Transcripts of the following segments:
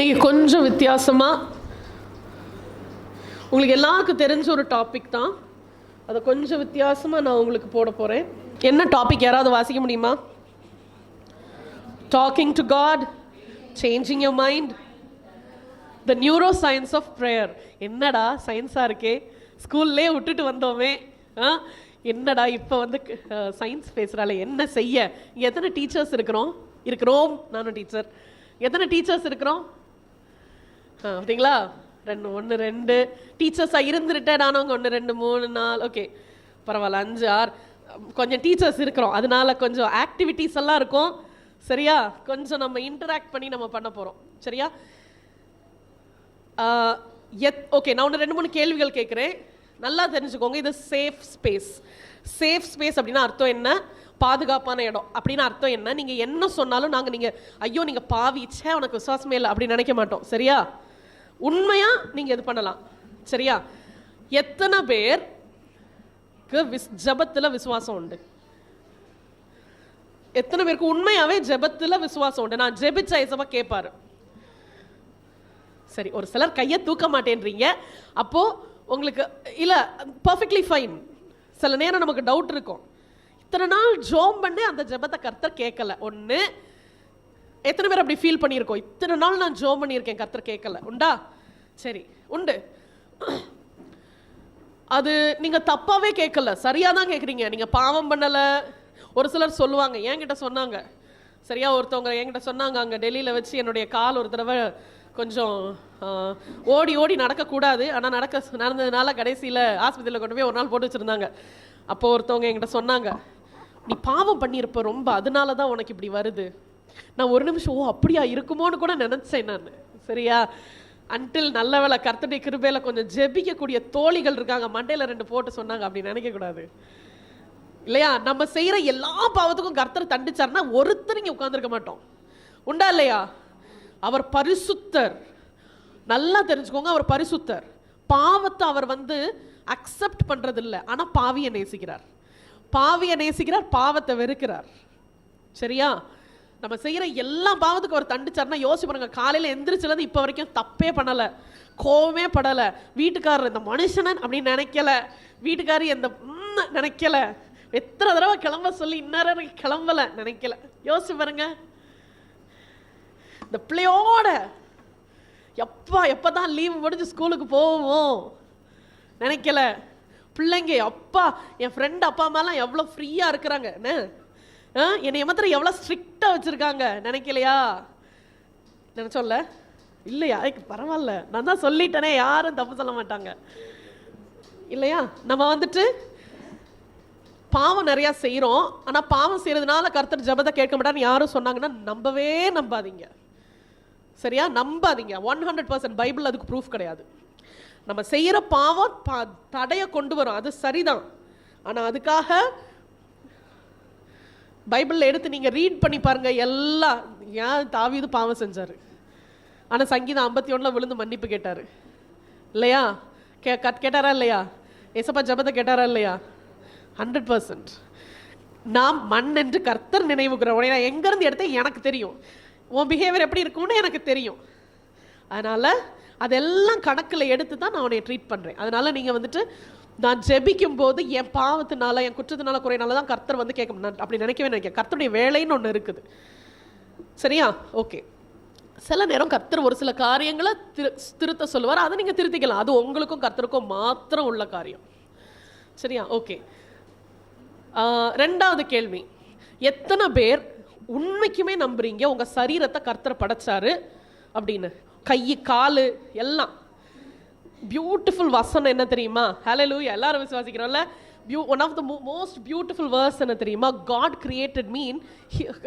இன்றைக்கி கொஞ்சம் வித்தியாசமாக உங்களுக்கு எல்லாருக்கும் தெரிஞ்ச ஒரு டாபிக் தான். அதை கொஞ்சம் வித்தியாசமாக நான் உங்களுக்கு போட போகிறேன். என்ன டாபிக் யாராவது வாசிக்க முடியுமா? Talking to God, changing your mind, the neuroscience of prayer. என்னடா சயின்ஸாக இருக்கே, ஸ்கூல்லே விட்டுட்டு வந்தோமே, என்னடா இப்போ வந்து சயின்ஸ் பேசுகிறாள், என்ன செய்ய? இங்கே எத்தனை டீச்சர்ஸ் இருக்கிறோம்? நானும் டீச்சர். எத்தனை டீச்சர்ஸ் இருக்கிறோம்? அப்படிங்களா? 1-2 டீச்சர்ஸாக இருந்து ரிட்டையர்ட் ஆனவங்க 1 2 3 4, ஓகே பரவாயில்ல, 5 6 கொஞ்சம் டீச்சர்ஸ் இருக்கிறோம். அதனால கொஞ்சம் ஆக்டிவிட்டீஸ் எல்லாம் இருக்கும். சரியா? கொஞ்சம் நம்ம இன்டராக்ட் பண்ணி நம்ம பண்ண போகிறோம். சரியா? ஓகே, நான் 2-3 கேள்விகள் கேட்குறேன். நல்லா தெரிஞ்சுக்கோங்க. இது சேஃப் ஸ்பேஸ். சேஃப் ஸ்பேஸ் அப்படின்னா அர்த்தம் என்ன? பாதுகாப்பான இடம் அப்படின்னு அர்த்தம் என்ன? நீங்கள் என்ன சொன்னாலும் நீங்கள் ஐயோ நீங்கள் பாவிச்சே உனக்கு விசுவாசமே இல்லை அப்படின்னு நினைக்க மாட்டோம். சரியா? உண்மையாக நீங்கள் இது பண்ணலாம். சரியா? எத்தனை பேருக்கு ஜெபத்தில் விசுவாசம் உண்டு? எத்தனை பேருக்கு உண்மையாகவே ஜெபத்தில் விசுவாசம் உண்டு? நான் ஜெபிச்ச ஐசப்பா கேட்பாரு. சரி, ஒரு சிலர் கையை தூக்க மாட்டேன்றீங்க. அப்போது உங்களுக்கு இல்லை, பர்ஃபெக்ட்லி ஃபைன். சில நேரம் நமக்கு டவுட் இருக்கும். இத்தனை நாள் ஜோம் பண்ணி அந்த ஜெபத்தை கர்த்தர் கேட்கல. ஒன்று, எத்தனை பேர் அப்படி ஃபீல் பண்ணியிருக்கோம்? இத்தனை நாள் நான் ஜோம் பண்ணியிருக்கேன், கர்த்தர் கேட்கல. உண்டா? சரி, உண்டு. அது நீங்கள் தப்பாகவே கேட்கல, சரியாக தான் கேட்குறீங்க. நீங்கள் பாவம் பண்ணலை. ஒரு சிலர் சொல்லுவாங்க, என்கிட்ட சொன்னாங்க. சரியா? ஒருத்தவங்க என்கிட்ட சொன்னாங்க, அங்கே டெல்லியில் வச்சு என்னுடைய கால் ஒரு தடவை கொஞ்சம் ஓடி ஓடி நடக்கக்கூடாது, ஆனால் நடந்ததுனால கடைசியில் ஆஸ்பத்திரியில் கொண்டு போய் ஒரு நாள் போட்டு வச்சுருந்தாங்க. அப்போது ஒருத்தவங்க என்கிட்ட சொன்னாங்க, நீ பாவம் பண்ணியிருப்ப ரொம்ப, அதனால தான் உனக்கு இப்படி வருது. நான் ஒரு நிமிஷம் அப்படியா இருக்குமோன்னு கூட நினச்சேன் நான். சரியா? அன்டில் நல்ல வேளை கர்த்தருடைய கிருபையில் கொஞ்சம் ஜெபிக்கக்கூடிய தோழிகள் இருக்காங்க, மண்டையில் 2 போட்டு சொன்னாங்க. அப்படி நினைக்கக்கூடாது இல்லையா? நம்ம செய்கிற எல்லா பாவத்துக்கும் கர்த்தர் தண்டிச்சார்னா ஒருத்தர் இங்கே உட்காந்துருக்க மாட்டோம். உண்டா இல்லையா? அவர் பரிசுத்தர். நல்லா தெரிஞ்சுக்கோங்க, அவர் பரிசுத்தர். பாவத்தை அவர் அக்செப்ட் பண்ணுறதில்லை, ஆனால் பாவியை நேசிக்கிறார். பாவத்தை வெறுக்கிறார். சரியா? நம்ம செய்கிற எல்லா பாவத்துக்கும் அவர் தண்டிச்சார்னா யோசிச்சு பாருங்க. காலையில் எந்திரிச்சது இப்போ வரைக்கும் தப்பே பண்ணலை, கோவமே படலை, வீட்டுக்காரர் இந்த மனுஷனன் அப்படின்னு நினைக்கல, வீட்டுக்காரி இந்த நினைக்கல, எத்தனை தடவை கிளம்ப சொல்லி இன்னும் கிளம்பலை நினைக்கல. யோசிச்சு பாருங்க. இந்த பிள்ளையோட எப்போ தான் லீவு முடிஞ்சு ஸ்கூலுக்கு போவோம் நினைக்கல. பிள்ளைங்க அப்பா, என் ஃப்ரெண்ட் அப்பா அம்மாலாம் எவ்வளோ ஃப்ரீயாக இருக்கிறாங்க, என்னை மாத்திரம் எவ்வளோ ஸ்ட்ரிக்டாக வச்சுருக்காங்க நினைக்கலையா? நினச்சோம்ல இல்லையா? பரவாயில்ல, நான் தான் சொல்லிட்டேனே, யாரும் தப்பு சொல்ல மாட்டாங்க இல்லையா? நம்ம பாவம் நிறையா செய்கிறோம், ஆனால் பாவம் செய்கிறதுனால கர்த்தர் ஜெபத்தை கேட்க மாட்டான்னு யாரும் சொன்னாங்கன்னா நம்பாதீங்க. சரியா? நம்பாதீங்க. 100% பைபிள் அதுக்கு ப்ரூஃப் கிடையாது. நம்ம செய்கிற பாவம் தடையை கொண்டு வரும், அது சரிதான். ஆனால் அதுக்காக பைபிளில் எடுத்து நீங்கள் ரீட் பண்ணி பாருங்கள். எல்லாம் ஏன் தாவீது பாவம் செஞ்சார், ஆனால் சங்கீதம் 51 விழுந்து மன்னிப்பு கேட்டார் இல்லையா? கேட்டாரா இல்லையா? ஏசப்பா ஜெபத்தை கேட்டாரா இல்லையா? 100%. நாம் மண் என்று கர்த்தர் நினைவுகிறோம். நான் எங்கேருந்து எடுத்தேன் எனக்கு தெரியும், உன் பிஹேவியர் எப்படி இருக்கும்னு எனக்கு தெரியும். அதனால் அதெல்லாம் கணக்கில் எடுத்து தான் நான் உன்னை ட்ரீட் பண்ணுறேன். அதனால் நீங்கள் நான் ஜெபிக்கும் போது என் பாவத்தினால, என் குற்றத்தினால, குறையினால தான் கர்த்தர் கேட்க, நான் அப்படி நினைக்க. கர்த்தருடைய வேலைன்னு ஒன்று இருக்குது. சரியா? ஓகே. சில நேரம் கர்த்தர் ஒரு சில காரியங்களை திருத்த சொல்லுவார், அதை நீங்கள் திருத்திக்கலாம். அது உங்களுக்கும் கர்த்தருக்கும் மாத்திரம் உள்ள காரியம். சரியா? ஓகே. 2வது கேள்வி, எத்தனை பேர் உண்மைக்குமே நம்புறீங்க உங்க சரீரத்தை கர்த்தர் படைச்சாரு அப்படின்னு? கை காலு எல்லாம். பியூட்டிஃபுல் வசனம் என்ன தெரியுமா? ஹல்லேலூயா, எல்லாரும் விசுவாசிக்கிறோம்ல. One of the most beautiful verse என்ன தெரியுமா? God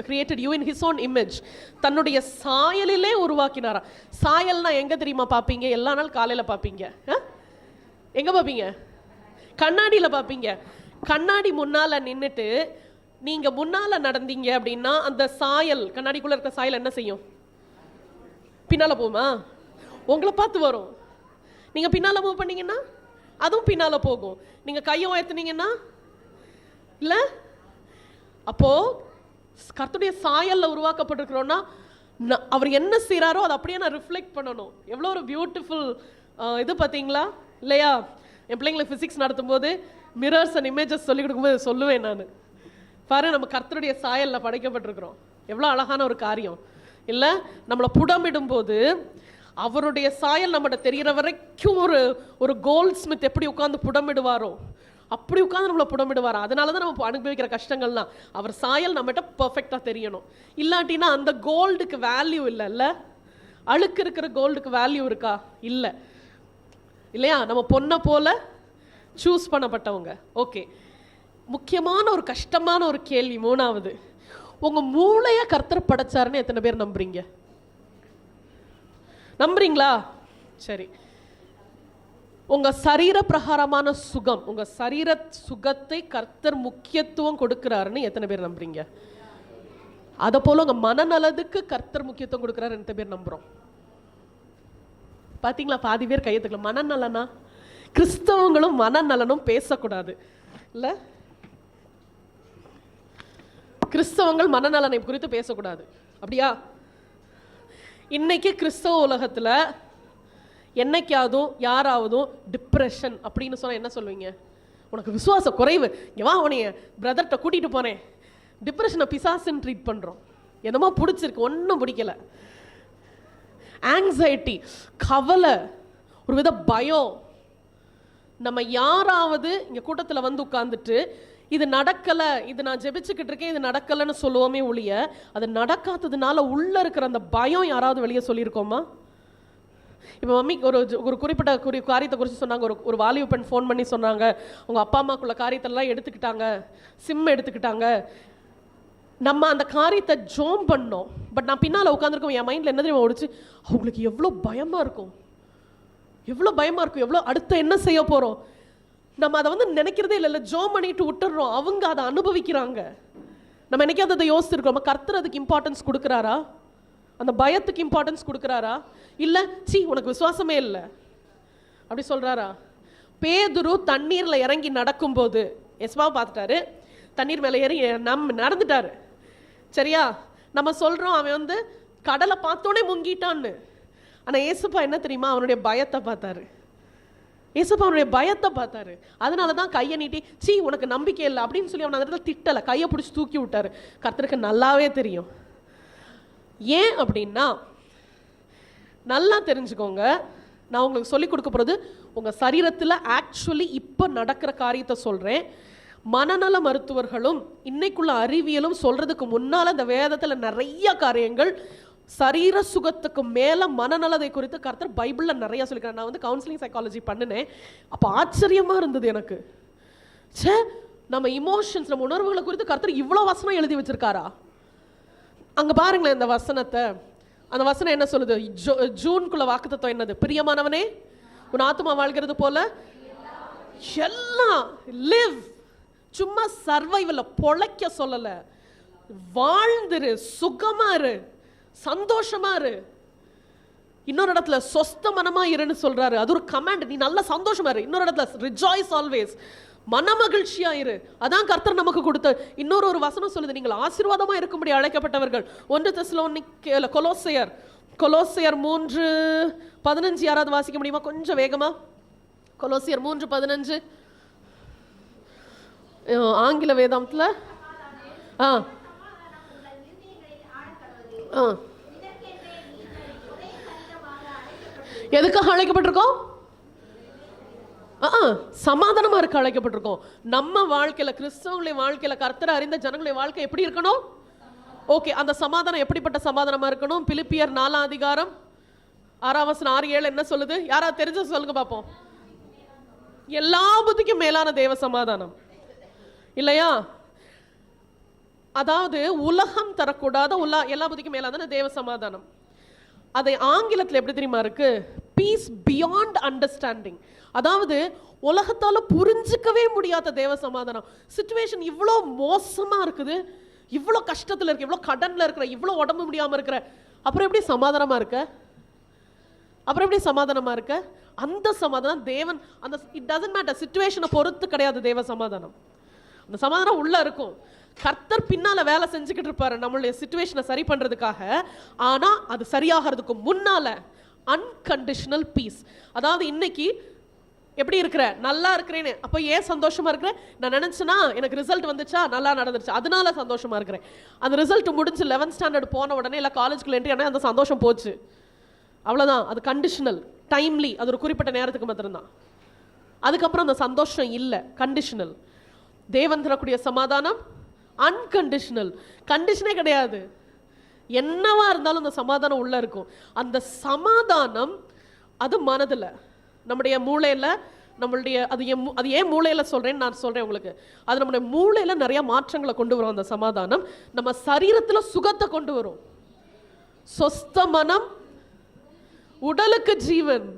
created you in his own image. தன்னுடைய சாயலிலே உருவாக்கினாரா. சாயல்னா எங்க தெரியுமா பார்ப்பீங்க? எல்லா நாள் காலையில் பார்ப்பீங்க. எங்க பார்ப்பீங்க? கண்ணாடியில் பார்ப்பீங்க. கண்ணாடி முன்னால நின்றுட்டு நீங்க முன்னால நடந்தீங்க அப்படின்னா அந்த சாயல், கண்ணாடிக்குள்ள இருக்க சாயல் என்ன செய்யும்? பின்னால போகுமா? உங்களை பார்த்து வரும். நீங்க பின்னால மூவ் பண்ணீங்கன்னா அதுவும் பின்னால போகும். நீங்க கையை உயர்த்துனீங்கன்னா இல்ல. அப்போ கர்த்தருடைய சாயல்ல உருவாக்கப்பட்டிருக்கிறோம்னா அவர் என்ன செய்கிறாரோ அதை அப்படியே நான் ரிஃப்ளெக்ட் பண்ணணும். எவ்வளோ ஒரு பியூட்டிஃபுல் இது பார்த்தீங்களா இல்லையா? என் பிள்ளைங்களை ஃபிசிக்ஸ் நடத்தும் போது மிரர்ஸ் அண்ட் இமேஜஸ் சொல்லிக் கொடுக்கும்போது சொல்லுவேன் நான், பாரு நம்ம கர்த்தருடைய சாயலில் படைக்கப்பட்டிருக்கிறோம், எவ்வளோ அழகான ஒரு காரியம் இல்லை? நம்மளை புடமிடும் போது அவருடைய சாயல் நம்மகிட்ட தெரிகிற வரைக்கும் ஒரு கோல்ட் ஸ்மித் எப்படி உட்காந்து புடமிடுவாரோ அப்படி உட்காந்து நம்மளை புடமிடுவாரா. அதனால தான் நம்ம அனுபவிக்கிற கஷ்டங்கள்லாம் அவர் சாயல் நம்மகிட்ட பர்ஃபெக்டாக தெரியணும். இல்லாட்டினா அந்த கோல்டுக்கு வேல்யூ இல்லைல்ல? அழுக்கு இருக்கிற கோல்டுக்கு வேல்யூ இருக்கா? இல்லை இல்லையா? நம்ம பொண்ணை போல சூஸ் பண்ணப்பட்டவங்க. ஓகே, முக்கியமான ஒரு கஷ்டமான ஒரு கேள்வி மூணாவது, உங்கள் மூளையை கர்த்தர் படைச்சாருன்னு எத்தனை பேர் நம்புறீங்க? நம்புறீங்களா? சரி, உங்க சரீர பிரகாரமான சுகம், உங்க சரீர சுகத்தை கர்த்தர் முக்கியத்துவம் கொடுக்கிறாருன்னு எத்தனை பேர் நம்புறீங்க? அதை போல உங்க மனநலத்துக்கு கர்த்தர் முக்கியத்துவம் கொடுக்கிறாரு எத்தனை பேர் நம்புறோம்? பாத்தீங்களா? பாதி பேர் கையத்துக்கல. மனநலனா? கிறிஸ்தவங்களும் மனநலனும் பேசக்கூடாது இல்ல? கிறிஸ்தவங்கள் மனநலனை குறித்து பேசக்கூடாது, அப்படியா? இன்னைக்கு கிறிஸ்தவ உலகத்துல என்னைக்காவதும் யாராவதும் டிப்ரெஷன் அப்படின்னு சொன்னா என்ன சொல்லுவீங்க? உனக்கு விசுவாச குறைவு, இங்க வா உனைய பிரதர்கிட்ட கூட்டிட்டு போனேன். டிப்ரெஷனை பிசாசுன்னு ட்ரீட் பண்றோம். என்னமோ பிடிச்சிருக்கு, ஒன்றும் பிடிக்கல. ஆங்ஸைட்டி, கவலை, ஒரு வித பயம். நம்ம யாராவது இங்க கூட்டத்தில் வந்து உட்கார்ந்துட்டு இது நடக்கலை, இது நான் ஜெபிச்சுக்கிட்டு இருக்கேன், இது நடக்கலைன்னு சொல்லுவோமே ஒழிய அது நடக்காததுனால உள்ள இருக்கிற அந்த பயம் யாராவது வெளியே சொல்லியிருக்கோமா? இப்போ மம்மி ஒரு குறிப்பிட்ட காரியத்தை குறித்து சொன்னாங்க. ஒரு வாலிப பெண் ஃபோன் பண்ணி சொன்னாங்க, உங்கள் அப்பா அம்மாக்குள்ள காரியத்தெல்லாம் எடுத்துக்கிட்டாங்க, சிம் எடுத்துக்கிட்டாங்க, நம்ம அந்த காரியத்தை ஜோம் பண்ணோம். பட் நான் பின்னால் உட்காந்துருக்கோம், என் மைண்டில் என்ன தெரியுமா ஓடிச்சு, அவங்களுக்கு எவ்வளோ பயமாக இருக்கும், எவ்வளோ பயமாக இருக்கும், எவ்வளோ அடுத்து என்ன செய்ய போகிறோம். நம்ம அதை வந்து நினைக்கிறதே இல்லை, ஜோம் பண்ணிட்டு விட்டுடுறோம். அவங்க அதை அனுபவிக்கிறாங்க. நம்ம என்னைக்காவது அதை யோசிச்சிருக்கோம், நம்ம கர்த்தர் அதுக்கு இம்பார்ட்டன்ஸ் கொடுக்குறாரா? அந்த பயத்துக்கு இம்பார்ட்டன்ஸ் கொடுக்குறாரா? இல்லை சி உனக்கு விசுவாசமே இல்லை அப்படி சொல்கிறாரா? பேதுரு தண்ணீரில் இறங்கி நடக்கும்போது எஸ்வா பார்த்துட்டாரு, தண்ணீர் மேலே ஏறி நடந்துட்டாரு, சரியா? நம்ம சொல்கிறோம் அவன் வந்து கடலை பார்த்தோன்னே முங்கிட்டான்னு. ஆனால் ஏசப்பா என்ன தெரியுமா? அவனுடைய பயத்தை பார்த்தாரு. ஏசப்பா அவனுடைய பயத்தை பார்த்தாரு. அதனால தான் கையை நீட்டி சி உனக்கு நம்பிக்கை இல்லை அப்படின்னு சொல்லி அவன் அந்த இடத்துல திட்டலை, கையை பிடிச்சி தூக்கி விட்டாரு. கர்த்தருக்கு நல்லாவே தெரியும். ஏன் அப்படின்னா, நல்லா தெரிஞ்சுக்கோங்க, நான் உங்களுக்கு சொல்லிக் கொடுக்க போகிறது உங்கள் சரீரத்தில் ஆக்சுவலி இப்போ நடக்கிற காரியத்தை சொல்கிறேன். மனநல மருத்துவர்களும் இன்னைக்குள்ள அறிவியலும் சொல்கிறதுக்கு முன்னால் இந்த வேதத்தில் நிறைய காரியங்கள் சரீர சுகத்துக்கு மேலே மனநலதை குறித்து கர்த்தர் பைபிளில் நிறைய சொல்லிக்கிறேன். நான் வந்து கவுன்சிலிங் சைக்காலஜி பண்ணினேன். அப்போ ஆச்சரியமாக இருந்தது எனக்கு. சே, நம்ம இமோஷன்ஸ், நம்ம உணர்வுகளை குறித்து கர்த்தர் இவ்வளோ வசனம் எழுதி வச்சிருக்காரா? அங்கே பாருங்களேன் இந்த வசனத்தை. அந்த வசனம் என்ன சொல்லுது? ஜூன்குள்ள வாக்குத்தத்தம் என்னது? பிரியமானவனே உன் ஆத்மா வாழ்கிறது போல எல்லாம் லிவ். சும்மா சர்வைவல்ல பொழைக்க சொல்லல, வாழ்ந்துரு, சுகமா இரு, சந்தோஷமா இரு. இன்னொரு இடத்துல சொஸ்த மனமா இருன்னு சொல்றாரு, அது ஒரு கமாண்ட். நீ நல்ல சந்தோஷமா இரு. இன்னொரு இடத்துல ரிஜாய்ஸ் ஆல்வேஸ், மன மகிழ்ச்சியா இரு. அதான் கர்த்தர் நமக்கு கொடுத்த இன்னொரு வசனம் சொல்லுது, நீங்கள் ஆசீர்வாதமா இருக்கும்படி அழைக்கப்பட்டவர்கள். 1 தெசலோனிக்கேயர் கொலோசியர் 3:15 யாராவது வாசிக்க முடியுமா கொஞ்சம் வேகமா? கொலோசியர் 3:15 ஆங்கில வேதாந்தத்தில். எதுக்காக அழைக்கப்பட்டிருக்கோம்? சமாதானமா இருக்க அழைக்கப்பட்டிருக்கோம். நம்ம வாழ்க்கையில, கிறிஸ்தவங்களுடைய வாழ்க்கையில, கர்த்தரை அறிந்த ஜனங்களுடைய வாழ்க்கை எப்படி இருக்கணும்? ஓகே, அந்த சமாதானம் எப்படிப்பட்ட சமாதானமா இருக்கணும்? பிலிப்பியர் 4:6 6 என்ன சொல்லுது? யாராவது தெரிஞ்ச சொல்லுங்க பாப்போம். எல்லா புத்திக்கும் மேலான தேவ சமாதானம் இல்லையா? அதாவது உலகம் தரக்கூடாத எல்லா புத்திக்கும் மேலான தேவ சமாதானம். அதை ஆங்கிலத்தில் எப்படி தெரியுமா இருக்கு? Peace beyond understanding. அதாவது உலகத்தால புரிஞ்சுக்கவே முடியாத தேவ சமாதானம். சிச்சுவேஷன் இவ்வளோ மோசமா இருக்குது, இவ்வளோ கஷ்டத்தில் இருக்கு, இவ்வளோ கடன்ல இருக்கிற, இவ்வளோ உடம்பு முடியாம இருக்கிற, அப்புறம் எப்படி சமாதானமா இருக்க? அப்புறம் எப்படி சமாதானமா இருக்க? அந்த சமாதானம் தேவன், அந்த இட் டசன்ட் மேட்டர், சிச்சுவேஷனை பொறுத்து கிடையாது தேவ சமாதானம். அந்த சமாதானம் உள்ள இருக்கும். கர்த்தர் பின்னால வேலை செஞ்சுக்கிட்டு இருப்பாரு நம்மளுடைய சிச்சுவேஷனை சரி பண்றதுக்காக. ஆனா அது சரியாகிறதுக்கு முன்னால அன்கண்டிஷனல் பீஸ். அதாவது இன்னைக்கு எப்படி இருக்கிற, நல்லா இருக்கிறேன்னு, அப்போ ஏன் சந்தோஷமா இருக்கிறேன், நான் நினைச்சேன்னா எனக்கு ரிசல்ட் வந்துச்சா, நல்லா நடந்துருச்சு, அதனால சந்தோஷமா இருக்கிறேன். அந்த ரிசல்ட் முடிஞ்சு 11th ஸ்டாண்டர்ட் போன உடனே இல்லை காலேஜ்குள்ள என்ட்ரி ஆனால் அந்த சந்தோஷம் போச்சு, அவ்வளோதான். அது கண்டிஷனல், டைம்லி, அது ஒரு குறிப்பிட்ட நேரத்துக்கு மாத்திரம்தான். அதுக்கப்புறம் அந்த சந்தோஷம் இல்லை, கண்டிஷனல். தேவன் தரக்கூடிய சமாதானம் அன்கண்டிஷனல், கண்டிஷனே கிடையாது. என்னவா இருந்தாலும் அந்த சமாதானம் உள்ள இருக்கும். அந்த சமாதானம் அது மனதில், நம்முடைய மூளையில், நம்மளுடைய அது ஏன் மூளையில் சொல்கிறேன்னு நான் சொல்கிறேன் உங்களுக்கு. அது நம்முடைய மூளையில் நிறைய மாற்றங்களை கொண்டு வரும். அந்த சமாதானம் நம்ம சரீரத்தில் சுகத்தை கொண்டு வரும். சொஸ்த மனம் உடலுக்கு ஜீவன்.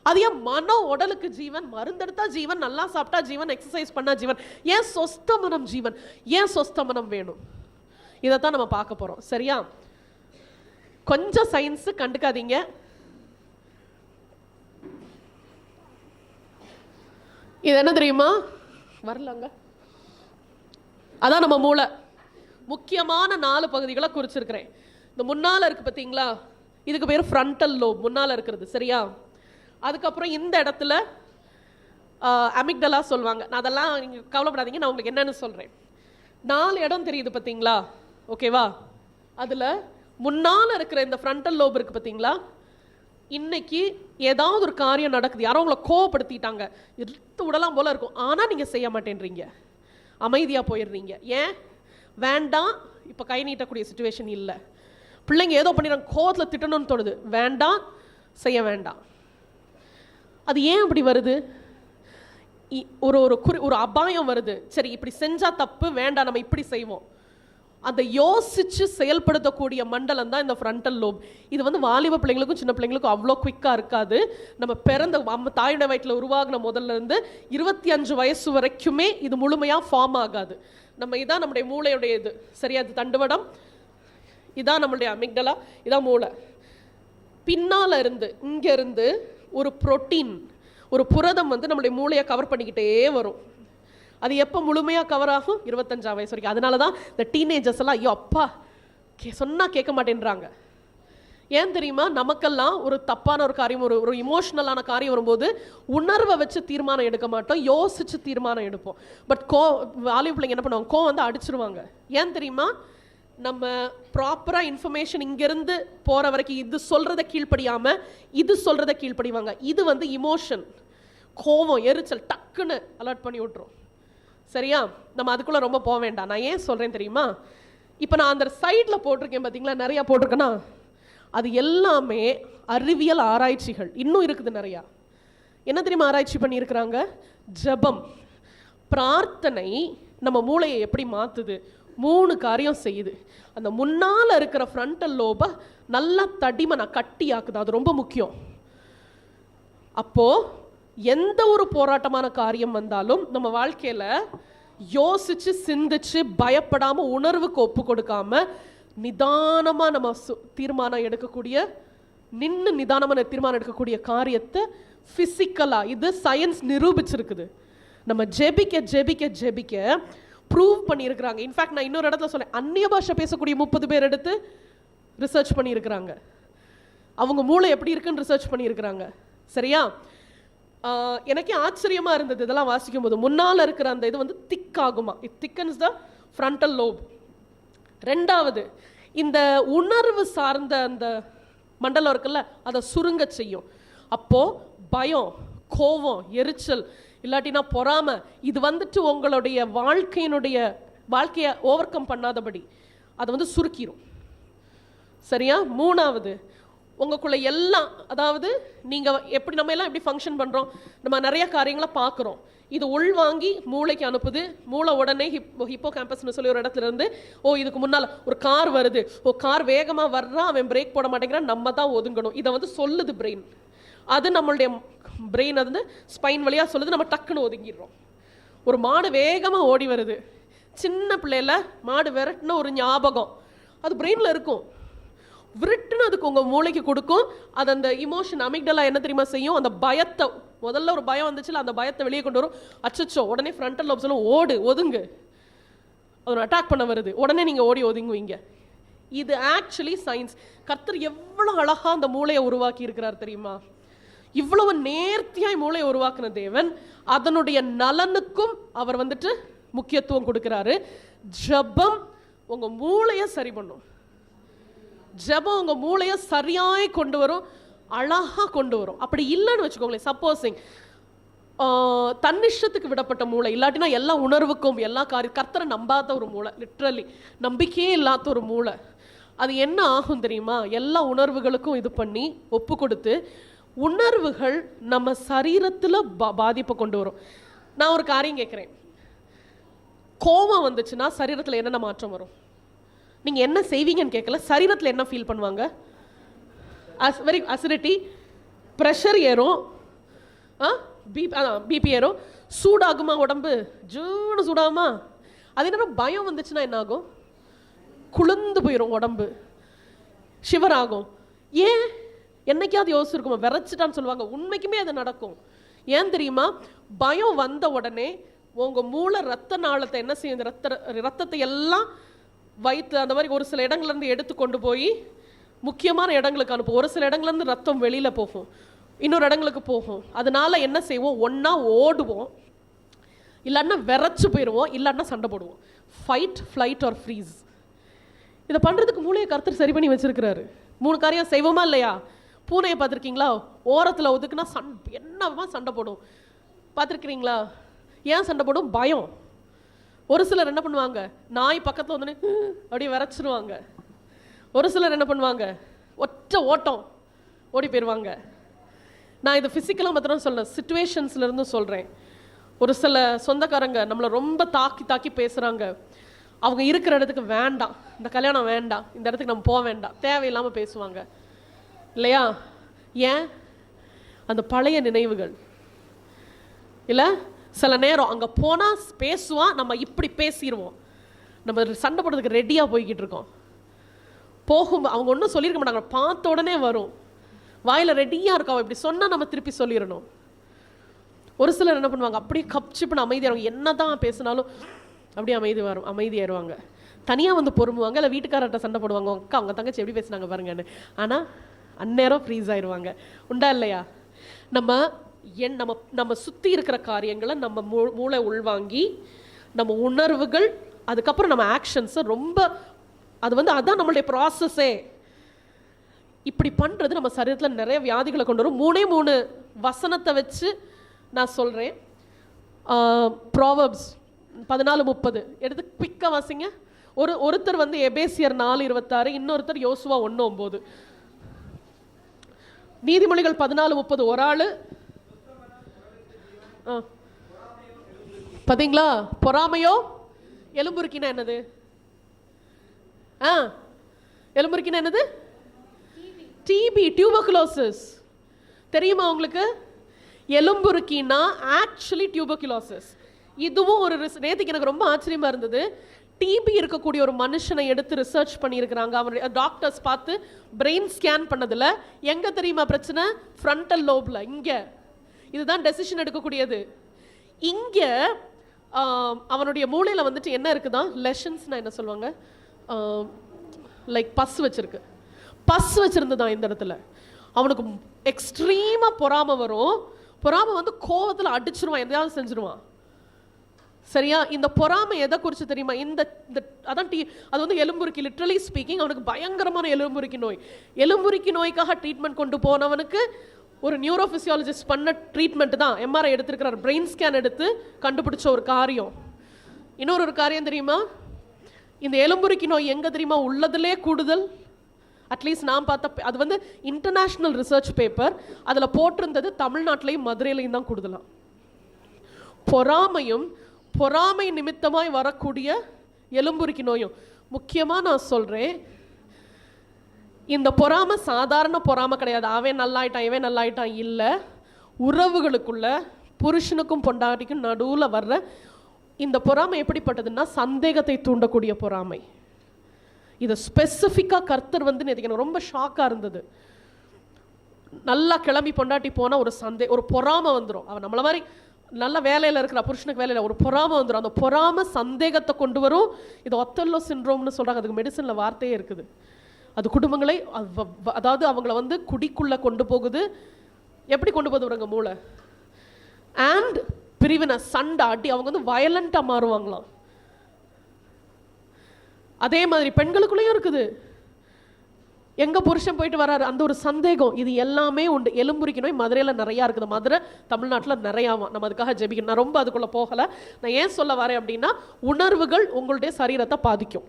அது ஏன் மனம் உடலுக்கு ஜீவன், மருந்தெடுத்தா ஜீவன், நல்லா சாப்பிட்டா ஜீவன், எக்ஸசைஸ் பண்ணா ஜீவன். ஏன் சொஸ்த மனம் ஜீவன், ஏன் சொஸ்த மனம் வேணும், இதைத்தான் நம்ம பார்க்க போறோம். சரியா? கொஞ்சம் சயின்ஸ் கண்டுக்காதீங்க. இது என்ன தெரியுமா, வரலங்க, அதான் நம்ம மூளை. முக்கியமான 4 பகுதிகளை குறிச்சிருக்கிறேன். இந்த முன்னால இருக்கு பார்த்தீங்களா, இதுக்கு பேர் ஃப்ரண்டல் லோப், முன்னால இருக்கிறது. சரியா? அதுக்கப்புறம் இந்த இடத்துல அமிக்டலா சொல்லுவாங்க. நான் அதெல்லாம் நீங்க கவலைப்படாதீங்க, நான் உங்களுக்கு என்னன்னு சொல்றேன். 4 இடம் தெரியுது பார்த்தீங்களா, ஓகேவா? அதுல முன்னால இருக்கிற இந்த ஃப்ரண்டல் லோப் இருக்கு பார்த்தீங்களா, இன்னைக்கு ஏதாவது ஒரு காரியம் நடக்குது, யாரோ உங்களை கோவப்படுத்திட்டாங்க, எடுத்து விடலாம் போல இருக்கும், ஆனா நீங்க செய்ய மாட்டேன்றீங்க, அமைதியா போயிடுறீங்க. ஏன்? வேண்டாம், இப்ப கை நீட்டக்கூடிய சிச்சுவேஷன் இல்லை. பிள்ளைங்க ஏதோ பண்ணிடுறாங்க, கோவத்தில் திட்டணும்னு தோணுது, வேண்டாம், செய்ய வேண்டாம். அது ஏன் அப்படி வருது? ஒரு அபாயம் வருது, சரி இப்படி செஞ்சா தப்பு, வேண்டாம், நம்ம இப்படி செய்வோம். அதை யோசிச்சு செயல்படுத்தக்கூடிய மண்டலம் தான் இந்த ஃப்ரண்டல் லோப். இது வந்து வாலிப பிள்ளைங்களுக்கும் சின்ன பிள்ளைங்களுக்கும் அவ்வளோ குவிக்காக இருக்காது. நம்ம பிறந்த தாயோட வயிற்றில் உருவாகின முதல்ல இருந்து 25 வயசு வரைக்குமே இது முழுமையாக ஃபார்ம் ஆகாது. இதான் நம்முடைய மூளையுடைய இது. சரியா? அது தண்டுவடம், இதான் நம்மளுடைய அமிக்டலா, இதான் மூளை. பின்னால இருந்து இங்க இருந்து ஒரு புரோட்டீன், ஒரு புரதம் வந்து நம்மளுடைய மூளையை கவர் பண்ணிக்கிட்டே வரும். அது எப்போ முழுமையாக கவர் ஆகும்? 25 வயசு வரைக்கும். அதனால தான் இந்த டீனேஜர்ஸ் எல்லாம் ஐயோ அப்பா சொன்னா கேட்க மாட்டேன்றாங்க. ஏன் தெரியுமா? நமக்கெல்லாம் ஒரு தப்பான ஒரு காரியம், ஒரு இமோஷனலான காரியம் வரும்போது உணர்வை வச்சு தீர்மானம் எடுக்க மாட்டோம், யோசிச்சு தீர்மானம் எடுப்போம். பட் வாலிப பிள்ளைங்க என்ன பண்ணுவாங்க, கோவம் வந்து அடிச்சிருவாங்க. ஏன் தெரியுமா? நம்ம ப்ராப்பரா இன்ஃபர்மேஷன் இங்கிருந்து போற வரைக்கும் இது சொல்றத கீழ்ப்படியாம இது சொல்றத கீழ்ப்படிவாங்க. இது வந்து இமோஷன், கோவம், எரிச்சல், டக்குன்னு அலர்ட் பண்ணி விட்டுரும். சரியா? நம்ம அதுக்குள்ள ரொம்ப போக வேண்டாம். நான் ஏன் சொல்றேன் தெரியுமா? இப்போ நான் அந்த சைட்ல போட்டிருக்கேன் பார்த்தீங்களா, நிறைய போட்டிருக்கேன்னா அது எல்லாமே அறிவியல் ஆராய்ச்சிகள். இன்னும் இருக்குது நிறையா. என்ன தெரியுமா ஆராய்ச்சி பண்ணியிருக்கிறாங்க? ஜெபம், பிரார்த்தனை நம்ம மூளையை எப்படி மாத்துது? 3 காரியம் செய்யுது. அந்த முன்னால இருக்கிற ஃப்ரண்டல் லோபை நல்லா தடிமனா கட்டி ஆக்குது. அது ரொம்ப முக்கியம். அப்போ எந்த ஒரு போராட்டமான காரியம் வந்தாலும் நம்ம வாழ்க்கையில யோசிச்சு சிந்திச்சு பயப்படாம உணர்வுக்கு ஒப்பு கொடுக்காம நிதானமா நம்ம தீர்மானம் எடுக்கக்கூடிய, நிதானமா தீர்மானம் எடுக்கக்கூடிய காரியத்தை பிசிக்கலா, இது சயின்ஸ் நிரூபிச்சிருக்குது. நம்ம ஜெபிக்க ஜெபிக்க ஜெபிக்க ப்ரூவ் பண்ணியிருக்கிறாங்க. இன்ஃபேக்ட் நான் இன்னொரு இடத்துல சொல்லேன், அந்நிய பாஷை பேசக்கூடிய 30 பேர் எடுத்து ரிசர்ச் பண்ணியிருக்கிறாங்க. அவங்க மூளை எப்படி இருக்குன்னு ரிசர்ச் பண்ணியிருக்கிறாங்க. சரியா? எனக்கே ஆச்சரியமா இருந்தது இதெல்லாம் வாசிக்கும் போது. முன்னால் இருக்கிற அந்த இது வந்து திக் ஆகுமா, இட் திக்கன்ஸ் த ஃப்ரண்டல் லோப். 2வது, இந்த உணர்வு சார்ந்த அந்த மண்டலம் இருக்குல்ல, அதை சுருங்க செய்யும். அப்போ பயம், கோபம், எரிச்சல், இல்லாட்டினா பொறாம, இது வந்துட்டு உங்களுடைய வாழ்க்கையை ஓவர் கம் பண்ணாதபடி அதை வந்து சுருக்கிடும். சரியா? 3வது, உங்களுக்குள்ள எல்லாம், அதாவது நீங்க எப்படி, நம்ம எல்லாம் எப்படி ஃபங்க்ஷன் பண்றோம், நம்ம நிறைய காரியங்களை பார்க்குறோம், இது உள்வாங்கி மூளைக்கு அனுப்புது. மூளை உடனே ஹிப்போ கேம்பஸ்னு சொல்லி ஒரு இடத்துல இருந்து, ஓ இதுக்கு முன்னால் ஒரு கார் வருது, ஓ கார் வேகமாக வர்றான், அவன் பிரேக் போட மாட்டேங்கிறான், நம்ம தான் ஒதுங்கணும், இதை வந்து சொல்லுது பிரெயின். அது நம்மளுடைய பிரெயின் வந்து ஸ்பைன் வழியாக சொல்லுது, நம்ம டக்குன்னு ஒதுங்கிடுறோம். ஒரு மாடு வேகமாக ஓடி வருது, சின்ன பிள்ளையில மாடு விரட்டுன ஒரு ஞாபகம் அது பிரெயினில் இருக்கும். விரட்டுன்னு அதுக்கு உங்கள் மூளைக்கு கொடுக்கும். அது அந்த இமோஷன் அமிக்டலா என்ன தெரியுமா செய்யும்? அந்த பயத்தை, முதல்ல ஒரு பயம் வந்துச்சுல, அந்த பயத்தை வெளியே கொண்டு வரும். அச்சச்சோ, உடனே ஃப்ரண்டல் லோப் சொல்லும் ஓடு, ஒதுங்கு. ஒரு அட்டாக் பண்ண வருது, உடனே நீங்க ஓடி ஒதுங்குவீங்க. இது ஆக்சுவலி சயின்ஸ். கர்த்தர் எவ்வளவு அழகா அந்த மூளையை உருவாக்கி இருக்கிறார் தெரியுமா? இவ்வளவு நேர்த்தியாய் மூளையை உருவாக்குன தேவன் அதனுடைய நலனுக்கும் அவர் வந்துட்டு முக்கியத்துவம் கொடுக்கிறாரு. ஜெபம் உங்க மூளையை சரி பண்ணும். ஜெபம் உங்க மூளையை சரியாய் கொண்டு வரும், அழகா கொண்டு வரும். அப்படி இல்லைன்னு வச்சுக்கோங்களேன், சப்போஸிங் தன்னிஷ்டத்துக்கு விடப்பட்ட மூளை, இல்லாட்டினா எல்லா உணர்வுக்கும் எல்லா கர்த்தரை நம்பாத ஒரு மூளை, லிட்ரலி நம்பிக்கையே இல்லாத ஒரு மூளை, அது என்ன ஆகும் தெரியுமா? எல்லா உணர்வுகளுக்கும் இது பண்ணி ஒப்பு கொடுத்து உணர்வுகள் நம்ம சரீரத்தில் பாதிப்பை கொண்டு வரும். நான் ஒரு காரியம் கேட்குறேன், கோபம் வந்துச்சுன்னா சரீரத்தில் என்னென்ன மாற்றம் வரும்? நீங்கள் என்ன செய்வீங்கன்னு கேட்கல, சரீரத்தில் என்ன ஃபீல் பண்ணுவாங்க? வெரி அசிடிட்டி, ப்ரெஷர் ஏறும், பிபி ஏறும், சூடாகுமா உடம்பு, ஜூன்னு சூடாகுமா? அது என்ன? பயம் வந்துச்சுன்னா என்ன ஆகும்? குளிர்ந்து போயிடும் உடம்பு, ஷிவர் ஆகும். ஏன்? என்னைக்காவது யோசிச்சிருக்குமா? விரைச்சிட்டான்னு சொல்லுவாங்க. உண்மைக்குமே அது நடக்கும். ஏன் தெரியுமா? பயம் வந்த உடனே உங்க மூளை ரத்த நாளத்தை என்ன செய்யும்? ரத்தத்தை எல்லாம் வைத்து அந்த மாதிரி ஒரு சில இடங்கள்ல இருந்து எடுத்து கொண்டு போய் முக்கியமான இடங்களுக்கு அனுப்பும். ஒரு சில இடங்கள்ல இருந்து ரத்தம் வெளியில போகும், இன்னொரு இடங்களுக்கு போகும். அதனால என்ன செய்வோம்? ஒன்னா ஓடுவோம், இல்லைன்னா விரைச்சு போயிடுவோம், இல்லைன்னா சண்டை போடுவோம். Fight, flight R freeze. இதை பண்றதுக்கு மூளையை கர்த்தர் சரி பண்ணி வச்சிருக்கிறாரு. 3 காரியம் செய்வோமா இல்லையா? பூனையை பார்த்துருக்கீங்களா? ஓரத்தில் ஒதுக்குனா என்னவா சண்டை போடும், பார்த்துருக்கிறீங்களா? ஏன் சண்டை போடும்? பயம். ஒரு சிலர் என்ன பண்ணுவாங்க? நாய் பக்கத்தில் வந்து அப்படியே விரைச்சிருவாங்க. ஒரு சிலர் என்ன பண்ணுவாங்க? ஒற்ற ஓட்டம் ஓடி போயிடுவாங்க. நான் இது ஃபிசிக்கலாக மாத்திரம் சொல்ல, சிச்சுவேஷன்ஸ்லேருந்து சொல்கிறேன். ஒரு சில சொந்தக்காரங்க நம்மளை ரொம்ப தாக்கி பேசுகிறாங்க. அவங்க இருக்கிற இடத்துக்கு வேண்டாம், இந்த கல்யாணம் வேண்டாம், இந்த இடத்துக்கு நம்ம போக வேண்டாம், தேவையில்லாமல் பேசுவாங்க இல்லையா? ஏன்? அந்த பழைய நினைவுகள். இல்லை, சில நேரம் அங்கே போனால் பேசுவான், நம்ம இப்படி பேசிடுவோம், நம்ம சண்டை போடுறதுக்கு ரெடியாக போய்கிட்டு இருக்கோம். போகும் அவங்க ஒன்றும் சொல்லியிருக்க மாட்டாங்க, பார்த்த உடனே வரும், வாயில் ரெடியாக இருக்கும். இப்படி சொன்னால் நம்ம திருப்பி சொல்லிடணும். ஒரு சிலர் என்ன பண்ணுவாங்க? அப்படியே கப்சிப்புன்னு அமைதியாருவாங்க. என்ன தான் பேசினாலும் அப்படியே அமைதியாயிருவாங்க. தனியாக வந்து பொறுமுவாங்க, இல்லை வீட்டுக்காரர்கிட்ட சண்டை போடுவாங்க, அக்கா அவங்க தங்கச்சி எப்படி பேசுனாங்க பாருங்கன்னு. ஆனால் அந்நேரம் ஃப்ரீஸ் ஆயிடுவாங்க. உண்டா இல்லையா? நம்ம சுற்றி இருக்கிற காரியங்களை நம்ம மூளை உள்வாங்கி, நம்ம உணர்வுகள், அதுக்கப்புறம் நம்ம ஆக்ஷன்ஸை ரொம்ப அதான் நம்மளுடைய ப்ராசஸே. இப்படி பண்ணுறது நம்ம சரீரத்தில் நிறைய வியாதிகளை கொண்டு வரும். 3 வசனத்தை வச்சு நான் சொல்கிறேன். ப்ராவர்ப்ஸ் 14:30 எடுத்து குயிக்காக வாசிங்க. ஒருத்தர் வந்து எபேசியர் 4:26, இன்னொருத்தர் யோசுவா 1:9. நீதிமொழிகள் 14:30 ஒரு ஆளு. பார்த்தீங்களா? பொறாமையோ எலும்புருக்கினா என்னது? எலும்புருக்கினா என்னது? TB, tuberculosis. தெரியுமா உங்களுக்கு? எலும்புருக்கினா ஆக்சுவலி டியூபர்குலோசிஸ். இதுவும் ஒரு நேற்றுக்கு எனக்கு ரொம்ப ஆச்சரியமா இருந்தது. டிபி இருக்கக்கூடிய ஒரு மனுஷனை எடுத்து ரிசர்ச் பண்ணியிருக்கிறாங்க. அவருடைய டாக்டர்ஸ் பார்த்து பிரெயின் ஸ்கேன் பண்ணதில் எங்கே தெரியுமா பிரச்சனை? ஃப்ரண்டல் லோப்ல. இங்கே இதுதான் டெசிஷன் எடுக்கக்கூடியது. இங்கே அவனுடைய மூளையில் வந்துட்டு என்ன இருக்குதான்? லெஷன்ஸ்னா என்ன சொல்லுவாங்க? லைக் பஸ் வச்சிருக்கு. பஸ் வச்சிருந்ததான் இந்த இடத்துல. அவனுக்கு எக்ஸ்ட்ரீமா பொறாமை வரும். பொறாமை வந்து கோவத்தில் அடிச்சிருவான், எதையாவது செஞ்சிருவான். சரியா? இந்த பொறாமை எதை குறித்து தெரியுமா? அதான் அது வந்து எலும்புருக்கி. லிட்ரலி ஸ்பீக்கிங் அவனுக்கு பயங்கரமான எலும்புருக்கி நோய். எலும்புருக்கி நோய்க்காக ட்ரீட்மெண்ட் கொண்டு போனவனுக்கு ஒரு நியூரோ பிசியாலஜிஸ்ட் பண்ண ட்ரீட்மெண்ட் தான். எம்ஆர்ஐ எடுத்திருக்கிறார், பிரெயின் ஸ்கேன் எடுத்து கண்டுபிடிச்ச ஒரு காரியம். இன்னொரு காரியம் தெரியுமா? இந்த எலும்புருக்கி நோய் எங்க தெரியுமா உள்ளதிலே கூடுதல்? அட்லீஸ்ட் நான் பார்த்த, அது வந்து இன்டர்நேஷ்னல் ரிசர்ச் பேப்பர், அதில் போட்டிருந்தது தமிழ்நாட்டிலையும் மதுரையிலையும் தான் கூடுதலாம். பொறாமை நிமித்தமாய் வரக்கூடிய எலும்புருக்கி நோயும். முக்கியமாக நான் சொல்கிறேன், இந்த பொறாமை சாதாரண பொறாமை கிடையாது. அவன் நல்லாயிட்டான் இவன் நல்லாயிட்டான் இல்லை. உறவுகளுக்குள்ள புருஷனுக்கும் பொண்டாட்டிக்கும் நடுவில் வர்ற இந்த பொறாமை எப்படிப்பட்டதுன்னா சந்தேகத்தை தூண்டக்கூடிய பொறாமை. இதை ஸ்பெசிஃபிக்காக கர்த்தர் வந்து எனக்கு ரொம்ப ஷாக்காக இருந்தது. நல்லா கிளம்பி பொண்டாட்டி போனால் ஒரு பொறாமை வந்துடும். அவன் நம்மளை மாதிரி நல்ல வேலையில் இருக்கிற புருஷனுக்கு வேலையில் ஒரு பொறாமை வந்துடும். அந்த பொறாமை சந்தேகத்தை கொண்டு வரும். இது ஒத்தல்லோ சிண்ட்ரோம்னு சொல்கிறாங்க. அதுக்கு மெடிசனில் வார்த்தையே இருக்குது. அது குடும்பங்களை அதாவது அவங்கள வந்து குடிக்குள்ளே கொண்டு போகுது. எப்படி கொண்டு போகுது விடுங்க, மூளை அண்ட் பிரிவினை, சண்டை, அடி. அவங்க வந்து வயலண்ட்டாக மாறுவாங்களாம். அதே மாதிரி பெண்களுக்குள்ளேயும் இருக்குது. எங்க புருஷன் போயிட்டு வராரு, அந்த ஒரு சந்தேகம். இது எல்லாமே உண்டு. எலும்புரிக்கு நோய் மதுரையில் நிறையா இருக்குது. மதுரை தமிழ்நாட்டில் நிறையாவும். நம்ம அதுக்காக ஜெபிக்கணும். நான் ரொம்ப அதுக்குள்ளே போகலை. நான் ஏன் சொல்ல வரேன் அப்படின்னா, உணர்வுகள் உங்களுடைய சரீரத்தை பாதிக்கும்.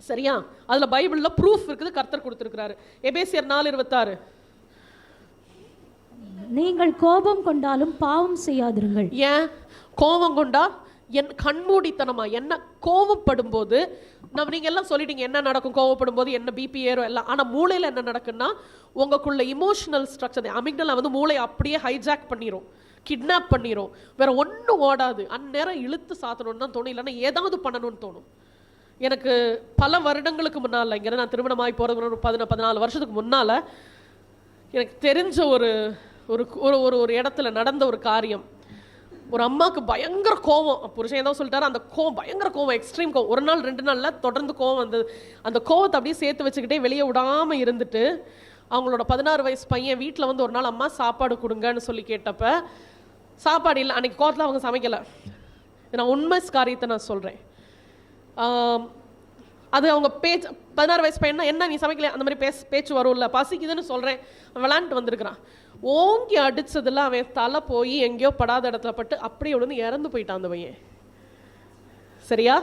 சரியா? அதில் பைபிளில் ப்ரூஃப் இருக்குது, கர்த்தர் கொடுத்துருக்கிறாரு. எபேசியர் 4:26, நீங்கள் கோபம் கொண்டாலும் பாவம் செய்யாதிருங்கள். ஏன் கோபம் கொண்டா? என் கண்மூடித்தனமா என்ன கோவப்படும் போது நீங்க எல்லாம் சொல்லிட்டீங்க என்ன நடக்கும் கோவப்படும் போது, என்ன பிபி ஏறும் எல்லாம். ஆனா மூளையில என்ன நடக்குன்னா, உங்களுக்குள்ள இமோஷனல் ஸ்ட்ரக்சர் அமிக்டலா வந்து மூளை அப்படியே ஹைஜாக் பண்ணிரும், கிட்னாப் பண்ணிரும். வேற ஒன்றும் ஓடாது. அந்நேரம் இழுத்து சாத்தணும்னு தான் தோணும், இல்லைன்னா ஏதாவது பண்ணணும்னு தோணும். எனக்கு பல வருடங்களுக்கு முன்னால், இங்கே நான் திருமணமாகி போகிறது 14 வருஷத்துக்கு முன்னால், எனக்கு தெரிஞ்ச ஒரு ஒரு இடத்துல நடந்த ஒரு காரியம். ஒரு அம்மாவுக்கு பயங்கர கோவம். புருஷன் ஏதோ சொல்லிட்டாரு, அந்த கோவம் பயங்கர கோவம், எக்ஸ்ட்ரீம் கோவம். 1 நாள் 2 நாளில் தொடர்ந்து கோவம் வந்தது. அந்த கோவத்தை அப்படியே சேர்த்து வச்சுக்கிட்டே வெளியே விடாமல் இருந்துட்டு, அவங்களோட 16 வயசு பையன் வீட்டில் வந்து ஒரு நாள் அம்மா சாப்பாடு கொடுங்கன்னு சொல்லி கேட்டப்ப, சாப்பாடு இல்லை. அன்றைக்கி கோவத்தில் அவங்க சமைக்கலை. நான் உண்மை காரியத்தை நான் சொல்கிறேன். அது அவங்க பேச்சு 16 வயசு பையனா, என்ன நீ சமைக்கல, அந்த மாதிரி பேச்சு வரும்ல, பசிக்குதுன்னு சொல்கிறேன். விளாண்டுட்டு வந்திருக்கிறான். ஓங்கி அடிச்சதுல அவன் தலை போய் எங்கேயோ படாத இடத்துல பட்டு அப்படியே விழுந்து இறந்து போயிட்டான் அந்த பையன். சரியா?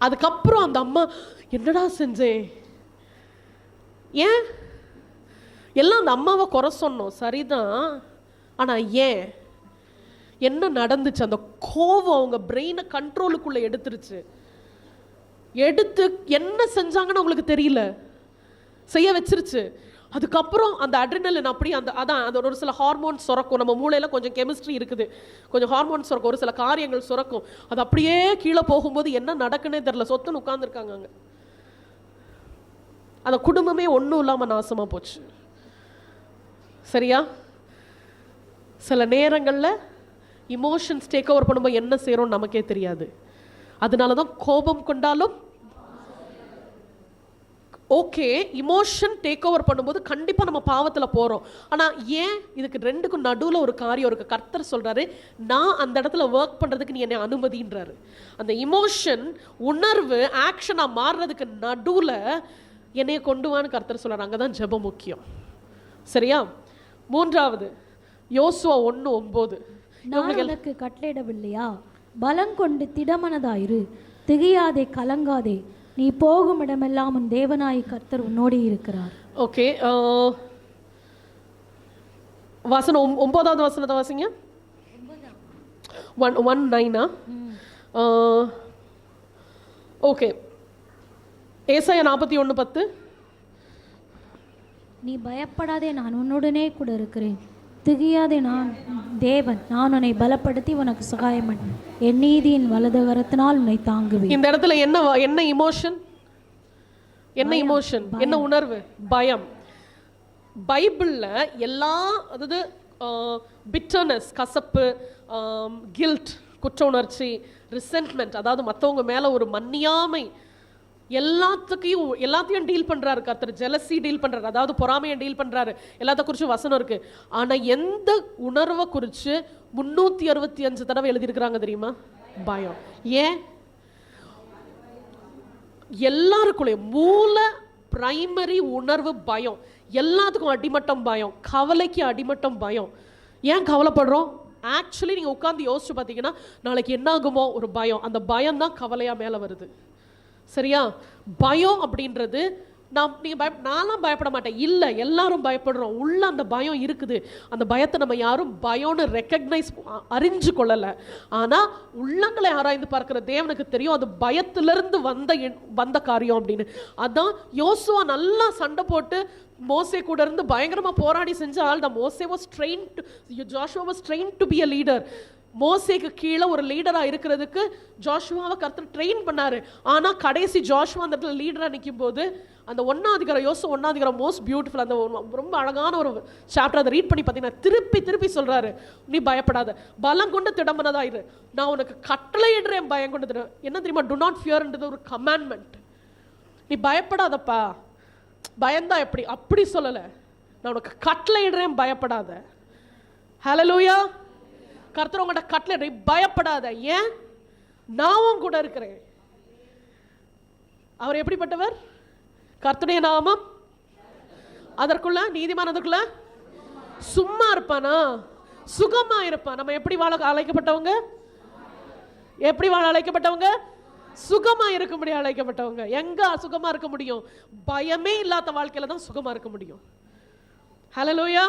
அதுக்கப்புறம் அந்த அம்மா, என்னடா செஞ்சேன், ஏன் எல்லாம் அந்த அம்மாவை குறை சொன்னோம், சரிதான், ஆனா ஏன் என்ன நடந்துச்சு? அந்த கோவம் அவங்க பிரெயினை கண்ட்ரோலுக்குள்ள எடுத்துருச்சு. எடுத்து என்ன செஞ்சாங்கன்னு உங்களுக்கு தெரியல, செய்ய வச்சிருச்சு. அதுக்கப்புறம் அந்த அட்ரினலின் அப்படி அதான் அந்த ஒரு சில ஹார்மோன்ஸ் சுரக்கும். நம்ம மூளையில் கொஞ்சம் கெமிஸ்ட்ரி இருக்குது, கொஞ்சம் ஹார்மோன்ஸ் சுரக்கும், ஒரு சில காரியங்கள் சுரக்கும். அது அப்படியே கீழே போகும்போது என்ன நடக்குன்னே தெரியல, சொத்துன்னு உட்கார்ந்துருக்காங்க அங்கே. அந்த குடும்பமே ஒன்றும் இல்லாமல் நாசமாக போச்சு. சரியா? சில நேரங்களில் இமோஷன்ஸ் டேக் ஓவர் பண்ணும்போது என்ன செய்கிறோம் நமக்கே தெரியாது. அதனால தான் கோபம் கொண்டாலும் ஓகே, இமோஷன் டேக் ஓவர் பண்ணும்போது கண்டிப்பாக நம்ம பாவத்தில் போகிறோம். ஆனால் ஏன் இதுக்கு ரெண்டுக்கும் நடுவில் ஒரு காரியம் இருக்குது. கர்த்தர் சொல்கிறாரு, நான் அந்த இடத்துல ஒர்க் பண்ணுறதுக்கு நீ என்னை அனுமதின்றாரு. அந்த இமோஷன் உணர்வு ஆக்ஷனாக மாறுறதுக்கு நடுவில் என்னைய கொண்டு வான்னு கர்த்தர் சொல்கிறார். அங்கே தான் ஜெபம் முக்கியம். சரியா? 3வது யோசுவா 1:9, நான் உனக்கு கட்டளையிடவில்லையா, பலங்கொண்டு திடமனதாயிரு, திகையாதே கலங்காதே, நீ போகும் இடமெல்லாம் உன் தேவனாய் கர்த்தர் உன்னோடு இருக்கிறார். ஓகே, வசனம் 9வது வசனத்தை வாசிங்க. 1:9. ஓகே, ஏசாயா 41:10, நீ பயப்படாதே, நான் உன்னுடனே கூட இருக்கிறேன், திகையாதே, நான் தேவன், நான் உன்னை பலப்படுத்தி உனக்கு சகாயம் பண்ண, என் நீதியின் வலது கரத்தினால் உன்னை தாங்குவேன். இந்த இடத்துல என்ன இமோஷன், என்ன இமோஷன், என்ன உணர்வு? பயம். பைபிளில் எல்லா, அதாவது பிட்டர்னஸ், கசப்பு, கில்ட், குற்ற உணர்ச்சி, ரிசென்ட்மெண்ட், அதாவது மற்றவங்க மேலே ஒரு மன்னியாமை, எல்லாத்தையும் டீல் பண்றாரு கர்த்தர். ஜெலசி டீல் பண்றாரு, அதாவது பொறாமையை டீல் பண்றாரு. எல்லாத்த குறிச்சும் வசனம் இருக்கு. ஆனா எந்த உணர்வை குறிச்சு 365 தடவை எழுதியிருக்கிறாங்க தெரியுமா? பயம். ஏன்? எல்லாருக்குள்ளேயும் மூல பிரைமரி உணர்வு பயம். எல்லாத்துக்கும் அடிமட்டம் பயம், கவலைக்கு அடிமட்டம் பயம். ஏன் கவலைப்படுறோம்? ஆக்சுவலி நீங்க உட்கார்ந்து யோசிச்சு பார்த்தீங்கன்னா, நாளைக்கு என்ன ஆகுமோ ஒரு பயம். அந்த பயம் தான் கவலையா மேல வருது. சரியா? பயம் அப்படின்றது நான்லாம் பயப்பட மாட்டேன், இல்லை, எல்லாரும் பயப்படுறோம். உள்ள அந்த பயம் இருக்குது. அந்த பயத்தை நம்ம யாரும் பயம்னு ரெக்கக்னைஸ் அறிஞ்சு கொள்ளலை. ஆனால் உள்ளங்களை ஆராய்ந்து பார்க்குற தேவனுக்கு தெரியும் அது பயத்திலிருந்து வந்த காரியம் அப்படின்னு. அதான் யோசுவா நல்லா சண்டை போட்டு மோசே கூட இருந்து பயங்கரமாக போராடி செஞ்ச ஆள் தான். மோசே was trained, Joshua was trained to be a leader. மோசேக்கு கீழே ஒரு லீடரா இருக்கிறதுக்கு ஜோஷுவாவை கர்த்தர் ட்ரெயின் பண்ணாரு. ஆனா கடைசி ஜோஷுவா அந்த இடத்துல லீடரா நிற்கும் போது அந்த 1ஆம் அதிகாரம், யோசுவா 1ஆம் அதிகாரம் மோஸ்ட் பியூட்டிஃபுல், அந்த ரொம்ப அழகான ஒரு சாப்டர். அதை ரீட் பண்ணி பார்த்தீங்கன்னா திருப்பி திருப்பி சொல்றாரு, நீ பயப்படாத, பலம் கொண்டு திடமனதா இரு, நான் உனக்கு கட்டளையிடுறேன், பயம் கொண்டு திடம். என்ன தெரியுமா, டு நாட் ஃபியர்ன்றது ஒரு கமாண்ட்மெண்ட். நீ பயப்படாதப்பா, பயந்தா எப்படி, அப்படி சொல்லலை, நான் உனக்கு கட்டளையிடுறேன், பயப்படாத. ஹல்லேலூயா. கர்த்தர் உங்கள்கிட்ட கட்டளை, பயப்படாத, ஏன், நான் கூட இருக்கிறேன். அவர் எப்படிப்பட்டவர்? கர்த்தருடைய நாமம் அதற்குள்ள, நீதிமான் அதற்குள்ள சும்மா இருப்பானா, சுகமா இருப்பான். நம்ம எப்படி வாழ அழைக்கப்பட்டவங்க? எப்படி வாழ அழைக்கப்பட்டவங்க? சுகமா இருக்கும்படி அழைக்கப்பட்டவங்க. எங்க சுகமா இருக்க முடியும்? பயமே இல்லாத வாழ்க்கையில தான் சுகமா இருக்க முடியும். ஹல்லேலூயா.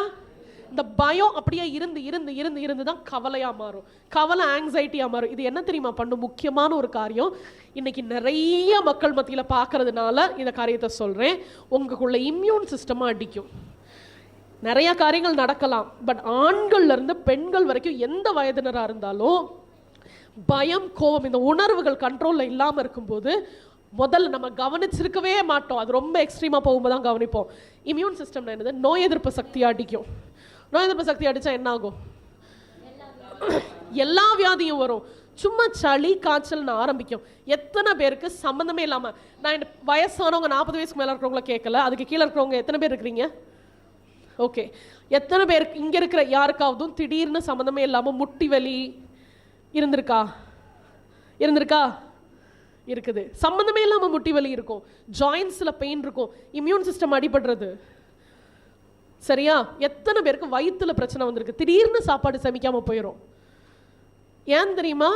இந்த பயம் அப்படியே இருந்து இருந்து இருந்து இருந்து தான் கவலையா மாறும், கவலை ஆங்ஸைட்டியா மாறும். இது என்ன தெரியுமா பண்ணும்? முக்கியமான ஒரு காரியம் இன்னைக்கு நிறைய மக்கள் மத்தியில பார்க்கறதுனால இந்த காரியத்தை சொல்றேன். உங்களுக்குள்ள இம்யூன் சிஸ்டமா அடிக்கும். நிறைய காரியங்கள் நடக்கலாம், பட் ஆண்கள்ல இருந்து பெண்கள் வரைக்கும் எந்த வயதினரா இருந்தாலும் பயம், கோபம், இந்த உணர்வுகள் கண்ட்ரோல்ல இல்லாம இருக்கும்போது முதல்ல நம்ம கவனிச்சிருக்கவே மாட்டோம். அது ரொம்ப எக்ஸ்ட்ரீமா போகும்போது தான் கவனிப்போம். இம்யூன் சிஸ்டம் என்னது? நோய் எதிர்ப்பு சக்தியை அடிக்கும். நோய் எதிர்ப்பு சக்தி அடிச்சா என்ன ஆகும்? எல்லா வியாதியும் வரும். சும்மா சளி காய்ச்சல்னு ஆரம்பிக்கும். எத்தனை பேருக்கு சம்மந்தமே இல்லாம, நான் வயசானவங்க 40 வயசுக்கு மேல இருக்கிறவங்கள கேட்கல, அதுக்கு கீழே இருக்கிறவங்க எத்தனை பேர் இருக்கிறீங்க? ஓகே, எத்தனை பேருக்கு இங்க இருக்கிற யாருக்காவதும் திடீர்னு சம்மந்தமே இல்லாம முட்டி வலி இருந்திருக்கா? இருக்குது. சம்மந்தமே இல்லாம முட்டி வலி இருக்கும், ஜாயின்ஸ்ல பெயின் இருக்கும், இம்யூன் சிஸ்டம் அடிபடுறது. சரியா? எத்தனை பேருக்கு வயிற்றுல பிரச்சனை வந்திருக்கு, திடீர்னு சாப்பாடு செமிக்காம போயிடும். ஏன் தெரியுமா?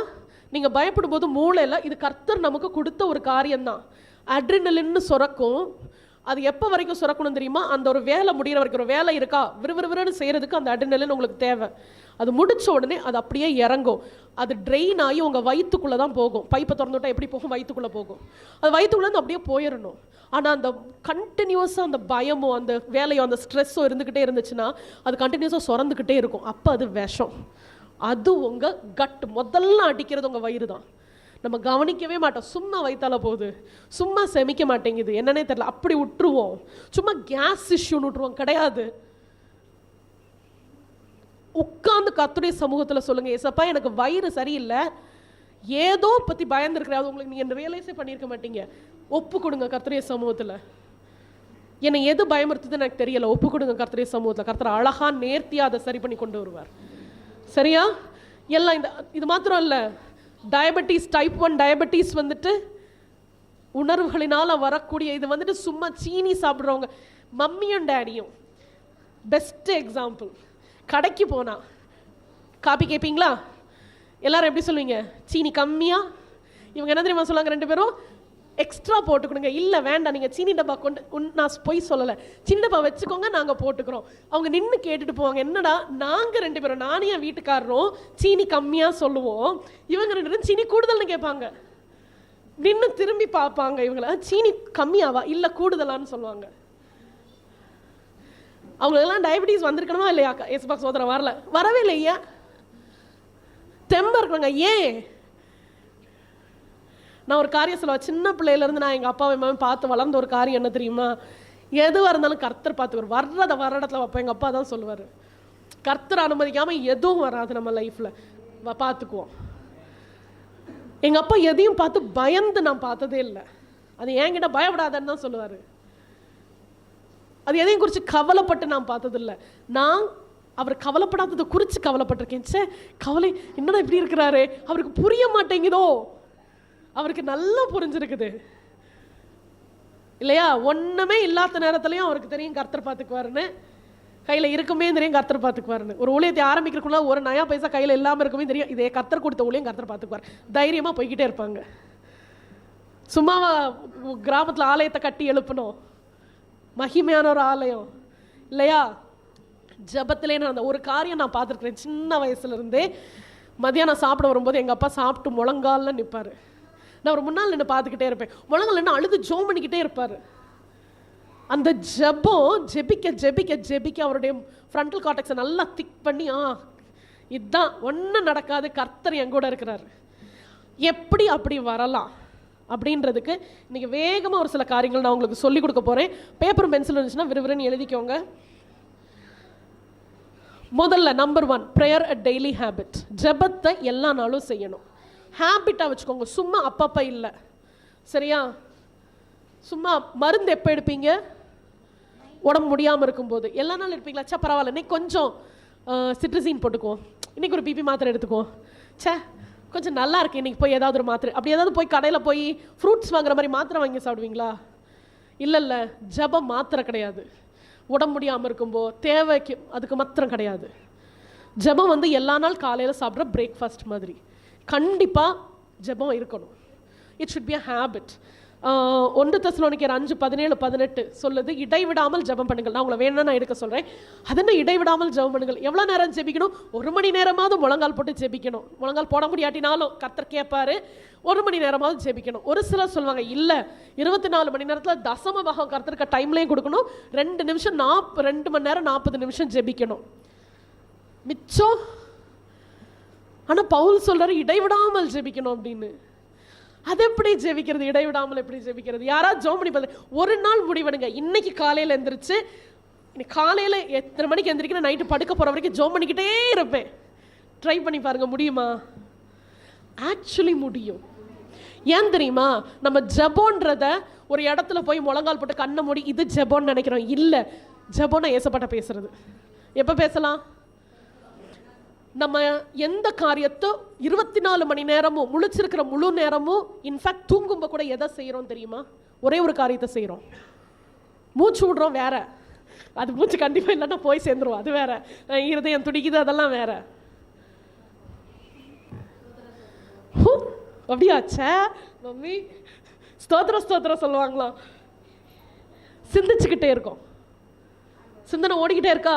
நீங்க பயப்படும் போது மூளையில, இது கர்த்தர் நமக்கு கொடுத்த ஒரு காரியம்தான், அட்ரினலின்னு சுரக்கும். அது எப்போ வரைக்கும் சுரக்கணும் தெரியுமா? அந்த ஒரு வேலை முடிகிற வரைக்கும். ஒரு வேலை இருக்கா, விறுவிறுன்னு செய்யறதுக்கு அந்த அட்ரினலின் உங்களுக்கு தேவை. அது முடிச்ச உடனே அது அப்படியே இறங்கும். அது ட்ரெயின் ஆகி உங்கள் வயிற்றுக்குள்ளே தான் போகும். பைப்பை திறந்து விட்டா எப்படி போகும்? வயிற்றுக்குள்ளே போகும். அது வயிற்றுக்குள்ளேருந்து அப்படியே போயிடணும். ஆனால் அந்த கண்டினியூஸாக அந்த பயமோ அந்த வேலையோ அந்த ஸ்ட்ரெஸ்ஸோ இருந்துக்கிட்டே இருந்துச்சுன்னா அது கண்டினியூஸாக சுரந்துக்கிட்டே இருக்கும். அப்போ அது விஷம். அது உங்கள் கட் முதல்ல அடிக்கிறது உங்கள் வயிறு தான். நம்ம கவனிக்கவே மாட்டோம். சும்மா வயிற்றால போகுது, சும்மா செமிக்க மாட்டேங்குது, என்னன்னே தெரியல, அப்படி விட்டுருவோம். சும்மா கேஸ் இஷ்யூன்னு விட்டுருவோம். கிடையாது. உட்கார்ந்து கர்த்தருடைய சமூகத்தில் சொல்லுங்க, ஏசப்பா எனக்கு வயிறு சரியில்லை, ஏதோ பற்றி பயந்துருக்கிறாது, உங்களுக்கு நீங்கள் ரியலைஸே பண்ணியிருக்க மாட்டீங்க. ஒப்பு கொடுங்க கர்த்தருடைய சமூகத்தில். என்னை எது பயமுறுத்துது எனக்கு தெரியல, ஒப்பு கொடுங்க கர்த்தருடைய சமூகத்தில். கர்த்தர் அழகா நேர்த்தியாக அதை சரி பண்ணி கொண்டு வருவார். சரியா? எல்லாம் இது மாத்திரம் இல்லை, டயபெட்டிஸ், டைப் 1 டயபெட்டிஸ் வந்துட்டு உணர்வுகளினால வரக்கூடிய இது வந்துட்டு சும்மா சீனி சாப்பிட்றவங்க, மம்மியும் டேடியும் பெஸ்ட் எக்ஸாம்பிள். கடைக்கு போனா காப்பி கேட்பீங்களா? எல்லாரும் எப்படி சொல்லுவீங்க? சீனி கம்மியா? இவங்க என்ன தெரியுமா சொல்லுவாங்க? 2 பேரும் எக்ஸ்ட்ரா போட்டுக்கணுங்க. இல்லை வேண்டாம், நீங்கள் சீனி டப்பா கொண்டு, நான் போய் சொல்லலை, சீனி டப்பா வச்சுக்கோங்க, நாங்கள் போட்டுக்கிறோம். அவங்க நின்று கேட்டுட்டு போவாங்க, என்னடா நாங்கள் 2 பேரும், நானும் என் வீட்டுக்காரரும் சீனி கம்மியாக சொல்லுவோம், இவங்க 2 பேரும் சீனி கூடுதல்னு கேட்பாங்க. நின்று திரும்பி பார்ப்பாங்க இவங்கள, சீனி கம்மியாவா? இல்லை கூடுதலான்னு சொல்லுவாங்க. அவங்களுக்கெல்லாம் டயபிட்டிஸ் வந்திருக்கணுமா இல்லையா? ஏசப்பா சோதனை வரவே இல்லையா? தெம்பா இருக்கிறாங்க. ஏன்? நான் ஒரு காரியம் சொல்லுவேன், சின்ன பிள்ளையிலேருந்து நான் எங்கள் அப்பாவை அம்மாவை பார்த்து வளர்ந்த ஒரு காரியம் என்ன தெரியுமா? எதுவாக இருந்தாலும் கர்த்தர் பார்த்துக்குவார். வர்ற இடத்துல வைப்பேன். எங்கள் அப்பா தான் சொல்லுவார், கர்த்தர் அனுமதிக்காமல் எதுவும் வராது நம்ம லைஃப்பில், பார்த்துக்குவோம். எங்கள் அப்பா எதையும் பார்த்து பயந்து நான் பார்த்ததே இல்லை. அது என்கிட்ட பயப்படாதன்னு தான் சொல்லுவார். அது எதையும் குறித்து கவலைப்பட்டு நான் பார்த்ததில்லை. நான் அவர் கவலைப்படாததை குறித்து கவலைப்பட்டிருக்கேன். சே, கவலை என்னடா இப்படி இருக்கிறாரு, அவருக்கு புரிய மாட்டேங்குதோ. அவருக்கு நல்லா புரிஞ்சிருக்குது இல்லையா? ஒன்றுமே இல்லாத நேரத்துலையும் அவருக்கு தெரியும் கர்த்தர் பார்த்துக்குவாருன்னு. கையில் இருக்குமே தெரியும் கர்த்தர் பார்த்துக்குவாருன்னு. ஒரு ஊழியத்தை ஆரம்பிக்கிறக்குள்ள ஒரு நயா பைசா கையில் இல்லாமல் இருக்குமே தெரியும், இதே கர்த்தர் கொடுத்த ஊழியம் கர்த்தர் பார்த்துக்குவார். தைரியமாக போய்கிட்டே இருப்பாங்க. சும்மாவா கிராமத்தில் ஆலயத்தை கட்டி எழுப்பணும்? மகிமையான ஒரு ஆலயம் இல்லையா? ஜபத்திலே நான் அந்த ஒரு காரியம் நான் பார்த்துருக்குறேன். சின்ன வயசுலேருந்தே மதியானம் சாப்பிட வரும்போது எங்கள் அப்பா சாப்பிட்டு முழங்காலில் நிற்பார். நான் ஒரு முன்னால் நின்று பார்த்துக்கிட்டே இருப்பேன். முழங்கால் நின்று அழுது ஜோம் பண்ணிக்கிட்டே இருப்பார். அந்த ஜெபம் ஜெபிக்க ஜெபிக்க ஜெபிக்க அவருடைய ஃப்ரண்டல் கார்டெக்ஸை நல்லா திக் பண்ணி இதுதான் ஒன்றும் நடக்காது, கர்த்தர் என் கூட இருக்கிறார். எப்படி அப்படி வரலாம் அப்படின்றதுக்கு இன்னைக்கு வேகமாக ஒரு சில காரியங்கள் நான் உங்களுக்கு சொல்லிக் கொடுக்க போகிறேன். பேப்பரும் பென்சில் இருந்துச்சுன்னா விறுவிறுன்னு எழுதிக்கோங்க. முதல்ல நம்பர் 1, ப்ரேயர் அ டெய்லி ஹேபிட். ஜெபத்தை எல்லா நாளும் செய்யணும். ஹேபிட்டாக வச்சுக்கோங்க, சும்மா அப்பப்போ இல்லை. சரியா? சும்மா மருந்து எப்போ எடுப்பீங்க? உடம்பு முடியாமல் இருக்கும்போது. எல்லா நாளும் எடுப்பீங்களா? சே பரவாயில்ல, இன்னைக்கு கொஞ்சம் சிட்ரசின் போட்டுக்குவோம், இன்னைக்கு ஒரு பிபி மாத்திரை எடுத்துக்குவோம், சே கொஞ்சம் நல்லா இருக்கு இன்னைக்கு போய் ஏதாவது ஒரு மாத்திரை. அப்படி ஏதாவது போய் கடையில் போய் ஃப்ரூட்ஸ் வாங்குற மாதிரி மாத்திரை வாங்கி சாப்பிடுவீங்களா? இல்லை, ஜெபம் மாத்திரை கிடையாது. உடம்பு முடியாமல் இருக்கும்போது தேவைக்கு அதுக்கு மாத்திரம் கிடையாது. ஜெபம் வந்து எல்லா நாள் காலையில் சாப்பிட்ற பிரேக்ஃபாஸ்ட் மாதிரி கண்டிப்பாக ஜெபம் இருக்கணும். It should be a habit. 1 தெசலோனிக்கேயர் 5:17-18 சொல்லுது, இடைவிடாமல் ஜெபம் பண்ணுங்கள். நான் உங்களை வேணும்னா நான் எடுக்க சொல்கிறேன். அது என்ன இடைவிடாமல் ஜெபம் பண்ணுங்கள்? எவ்வளோ நேரம் ஜெபிக்கணும்? 1 மணி நேரமாவது முழங்கால் போட்டு ஜெபிக்கணும். முழங்கால் போட முடியாட்டினாலும் கர்த்தர் கேட்பாரு, 1 மணி நேரமாவது ஜெபிக்கணும். ஒரு சிலர் சொல்லுவாங்க, இல்லை 24 மணி நேரத்தில் தசம பாகம் கர்த்தருக்கு டைம்லேயும் கொடுக்கணும், 2 நிமிஷம் 2 மணி நேரம் 40 நிமிஷம் ஜெபிக்கணும் மிச்சம். ஆனால் பவுல் சொல்கிறாரு இடைவிடாமல் ஜெபிக்கணும் அப்படின்னு. அது எப்படி ஜெபிக்கிறது? இடைவிடாமல் எப்படி ஜெபிக்கிறது? யாராவது ஜெபம் பண்ணி பார்த்து ஒரு நாள் முடிவெடுங்க. இன்னைக்கு காலையில் எந்திரிச்சு, இன்னைக்கு காலையில் எத்தனை மணிக்கு எந்திரிக்கணும், நைட்டு படுக்க போகிற வரைக்கும் ஜெபம் பண்ணிக்கிட்டே இருப்பேன். ட்ரை பண்ணி பாருங்க, முடியுமா? ஆக்சுவலி முடியும். ஏன் தெரியுமா? நம்ம ஜெபம்ன்றத ஒரு இடத்துல போய் முழங்கால் போட்டு கண்ணை மூடி இது ஜெபம்னு நினைக்கிறோம். இல்லை, ஜெபம்னா ஏசப்பட்ட பேசுறது. எப்போ பேசலாம்? நம்ம எந்த காரியத்தை 24 மணி நேரமும் முழிச்சிருக்கிற முழு நேரமும், இன்ஃபேக்ட் தூங்கும்போது கூட எதை செய்கிறோம் தெரியுமா? ஒரே ஒரு காரியத்தை செய்கிறோம். மூச்சு விடுறோம் வேற, அது மூச்சு கண்டிப்பாக இல்லைன்னா போய் சேர்ந்துருவோம், அது வேற. இருதயம் துடிக்குது, அதெல்லாம் வேற. அப்படியாச்சே மம்மி ஸ்தோத்திரம் ஸ்தோத்திரம் சொல்லுவாங்களாம். சிந்திச்சுக்கிட்டே இருக்கோம், சிந்தனை ஓடிக்கிட்டே இருக்கா,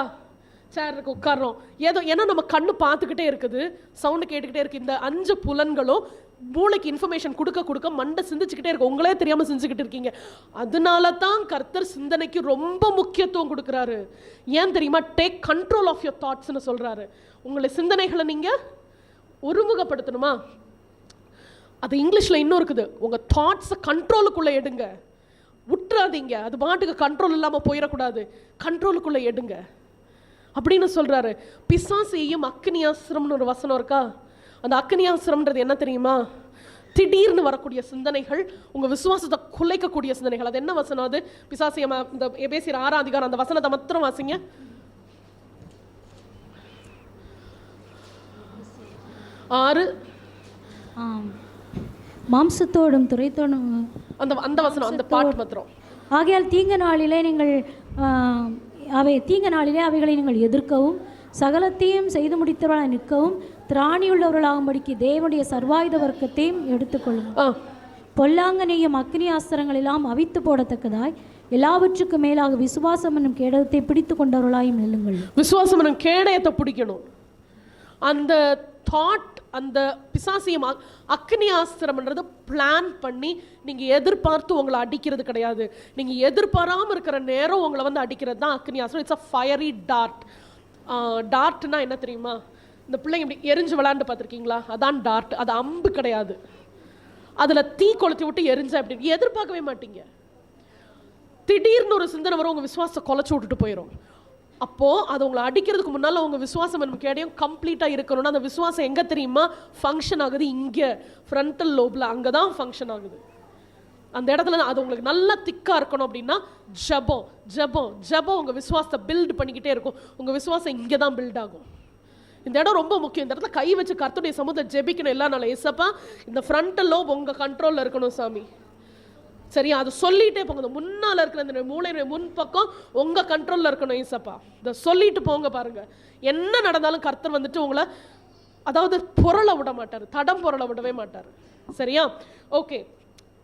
சேர் இருக்கு உட்காரோம் ஏதோ, ஏன்னா நம்ம கண்ணு பார்த்துக்கிட்டே இருக்குது, சவுண்டு கேட்டுக்கிட்டே இருக்கு. இந்த 5 புலன்களும் மூளைக்கு இன்ஃபர்மேஷன் கொடுக்க கொடுக்க மண்டை சிந்திச்சுக்கிட்டே இருக்கு, உங்களே தெரியாமல் செஞ்சுக்கிட்டு இருக்கீங்க. அதனால தான் கர்த்தர் சிந்தனைக்கு ரொம்ப முக்கியத்துவம் கொடுக்குறாரு. ஏன் தெரியுமா? டேக் கண்ட்ரோல் ஆஃப் யுவர் தாட்ஸ்னு சொல்றாரு. உங்களை சிந்தனைகளை நீங்கள் ஒருமுகப்படுத்தணுமா? அது இங்கிலீஷில் இன்னும் இருக்குது, உங்கள் தாட்ஸை கண்ட்ரோலுக்குள்ளே எடுங்க, விட்டுறாதீங்க. அது பாட்டுக்கு கண்ட்ரோல் இல்லாமல் போயிடக்கூடாது, கண்ட்ரோலுக்குள்ளே எடுங்க அப்படின்னு சொல்றாரு. பிசாசையும் அக்னியாஸ்திரம்னு ஒரு வசனம் இருக்கா? அந்த அக்னியாஸ்திரம்ன்றது என்ன தெரியுமா? திடீர்னு வரக்கூடிய சிந்தனைகள், உங்க விசுவாசத்தை குலைக்கக்கூடிய சிந்தனைகள். அது என்ன வசனம்? அது பிசாசியம், இந்த எபேசியர் 6ஆம் அதிகாரம் அந்த வசனத்தை மாத்திரம் வாசிங்க. மாம்சத்தோடும் துரைத்தோடும் அந்த வசனம், அந்த பாட்டு மாத்திரம். ஆகையால் தீங்கு நாளிலே அவைகளை நீங்கள் எதிர்க்கவும் சகலத்தையும் செய்து முடித்தவர்களாக நிற்கவும் திராணியுள்ளவர்களாகும்படிக்கு தேவனுடைய சர்வாயுத வர்க்கத்தையும் எடுத்துக்கொள்ளும். பொல்லாங்கனையும் அக்னி ஆஸ்திரங்கள் எல்லாம் அவித்து போடத்தக்கதாய் எல்லாவற்றுக்கும் மேலாக விசுவாசம் என்னும் கேடயத்தை பிடித்து கொண்டவர்களாயும் நில்லுங்கள். விசுவாசம் என்னும் கேடயத்தை பிடிக்கணும். அந்த தாட், அந்த பிசாசியம் அக்னி ஆஸ்திரம்ன்றது பிளான் பண்ணி நீங்கள் எதிர்பார்த்து உங்களை அடிக்கிறது கிடையாது. நீங்கள் எதிர்பாராமல் இருக்கிற நேரம் உங்களை வந்து அடிக்கிறது தான் அக்னி ஆஸ்திரம். It's a fiery dart. டார்ட்னா என்ன தெரியுமா? இந்த பிள்ளைங்க இப்படி எரிஞ்சு விளையாண்டு பார்த்துருக்கீங்களா? அதான் டார்ட். அது அம்பு கிடையாது. அதில் தீ கொளுத்தி விட்டு எரிஞ்சா அப்படி எதிர்பார்க்கவே மாட்டீங்க. திடீர்னு ஒரு சிந்தனை வரும், உங்கள் விசுவாசத்தை கொலைச்சி விட்டுட்டு போயிடும். அப்போது அது உங்களை அடிக்கிறதுக்கு முன்னால் உங்கள் விசுவாசம் நமக்கு இடையும் கம்ப்ளீட்டாக இருக்கணும்னா அந்த விசுவாசம் எங்கே தெரியுமா ஃபங்க்ஷன் ஆகுது? இங்கே ஃப்ரண்டல் லோபில், அங்கே தான் ஃபங்க்ஷன் ஆகுது. அந்த இடத்துல அது உங்களுக்கு நல்லா திக்காக இருக்கணும். அப்படின்னா ஜெபம் ஜெபம் ஜெபம் உங்கள் விசுவாசத்தை பில்ட் பண்ணிக்கிட்டே இருக்கும். உங்கள் விசுவாசம் இங்கே தான் பில்ட் ஆகும். இந்த இடம் ரொம்ப முக்கியம். இந்த இடத்துல கை வச்சு கர்த்தருடைய சமூகத்தை ஜெபிக்கணும். எல்லா நாளும் ஏசப்பா இந்த ஃப்ரண்டல் லோப் உங்கள் கண்ட்ரோலில் இருக்கணும் சாமி, சரியா? அது சொல்லிட்டே போங்க. இந்த முன்னால் இருக்கிற இந்த மூளையினுடைய முன்பக்கம் உங்க கண்ட்ரோல்ல இருக்கணும் ஏசப்பா. இதை சொல்லிட்டு போங்க. பாருங்க, என்ன நடந்தாலும் கர்த்தர் வந்துட்டு உங்களை, அதாவது புரள விட மாட்டார், தடம் புரள விடவே மாட்டார், சரியா? ஓகே,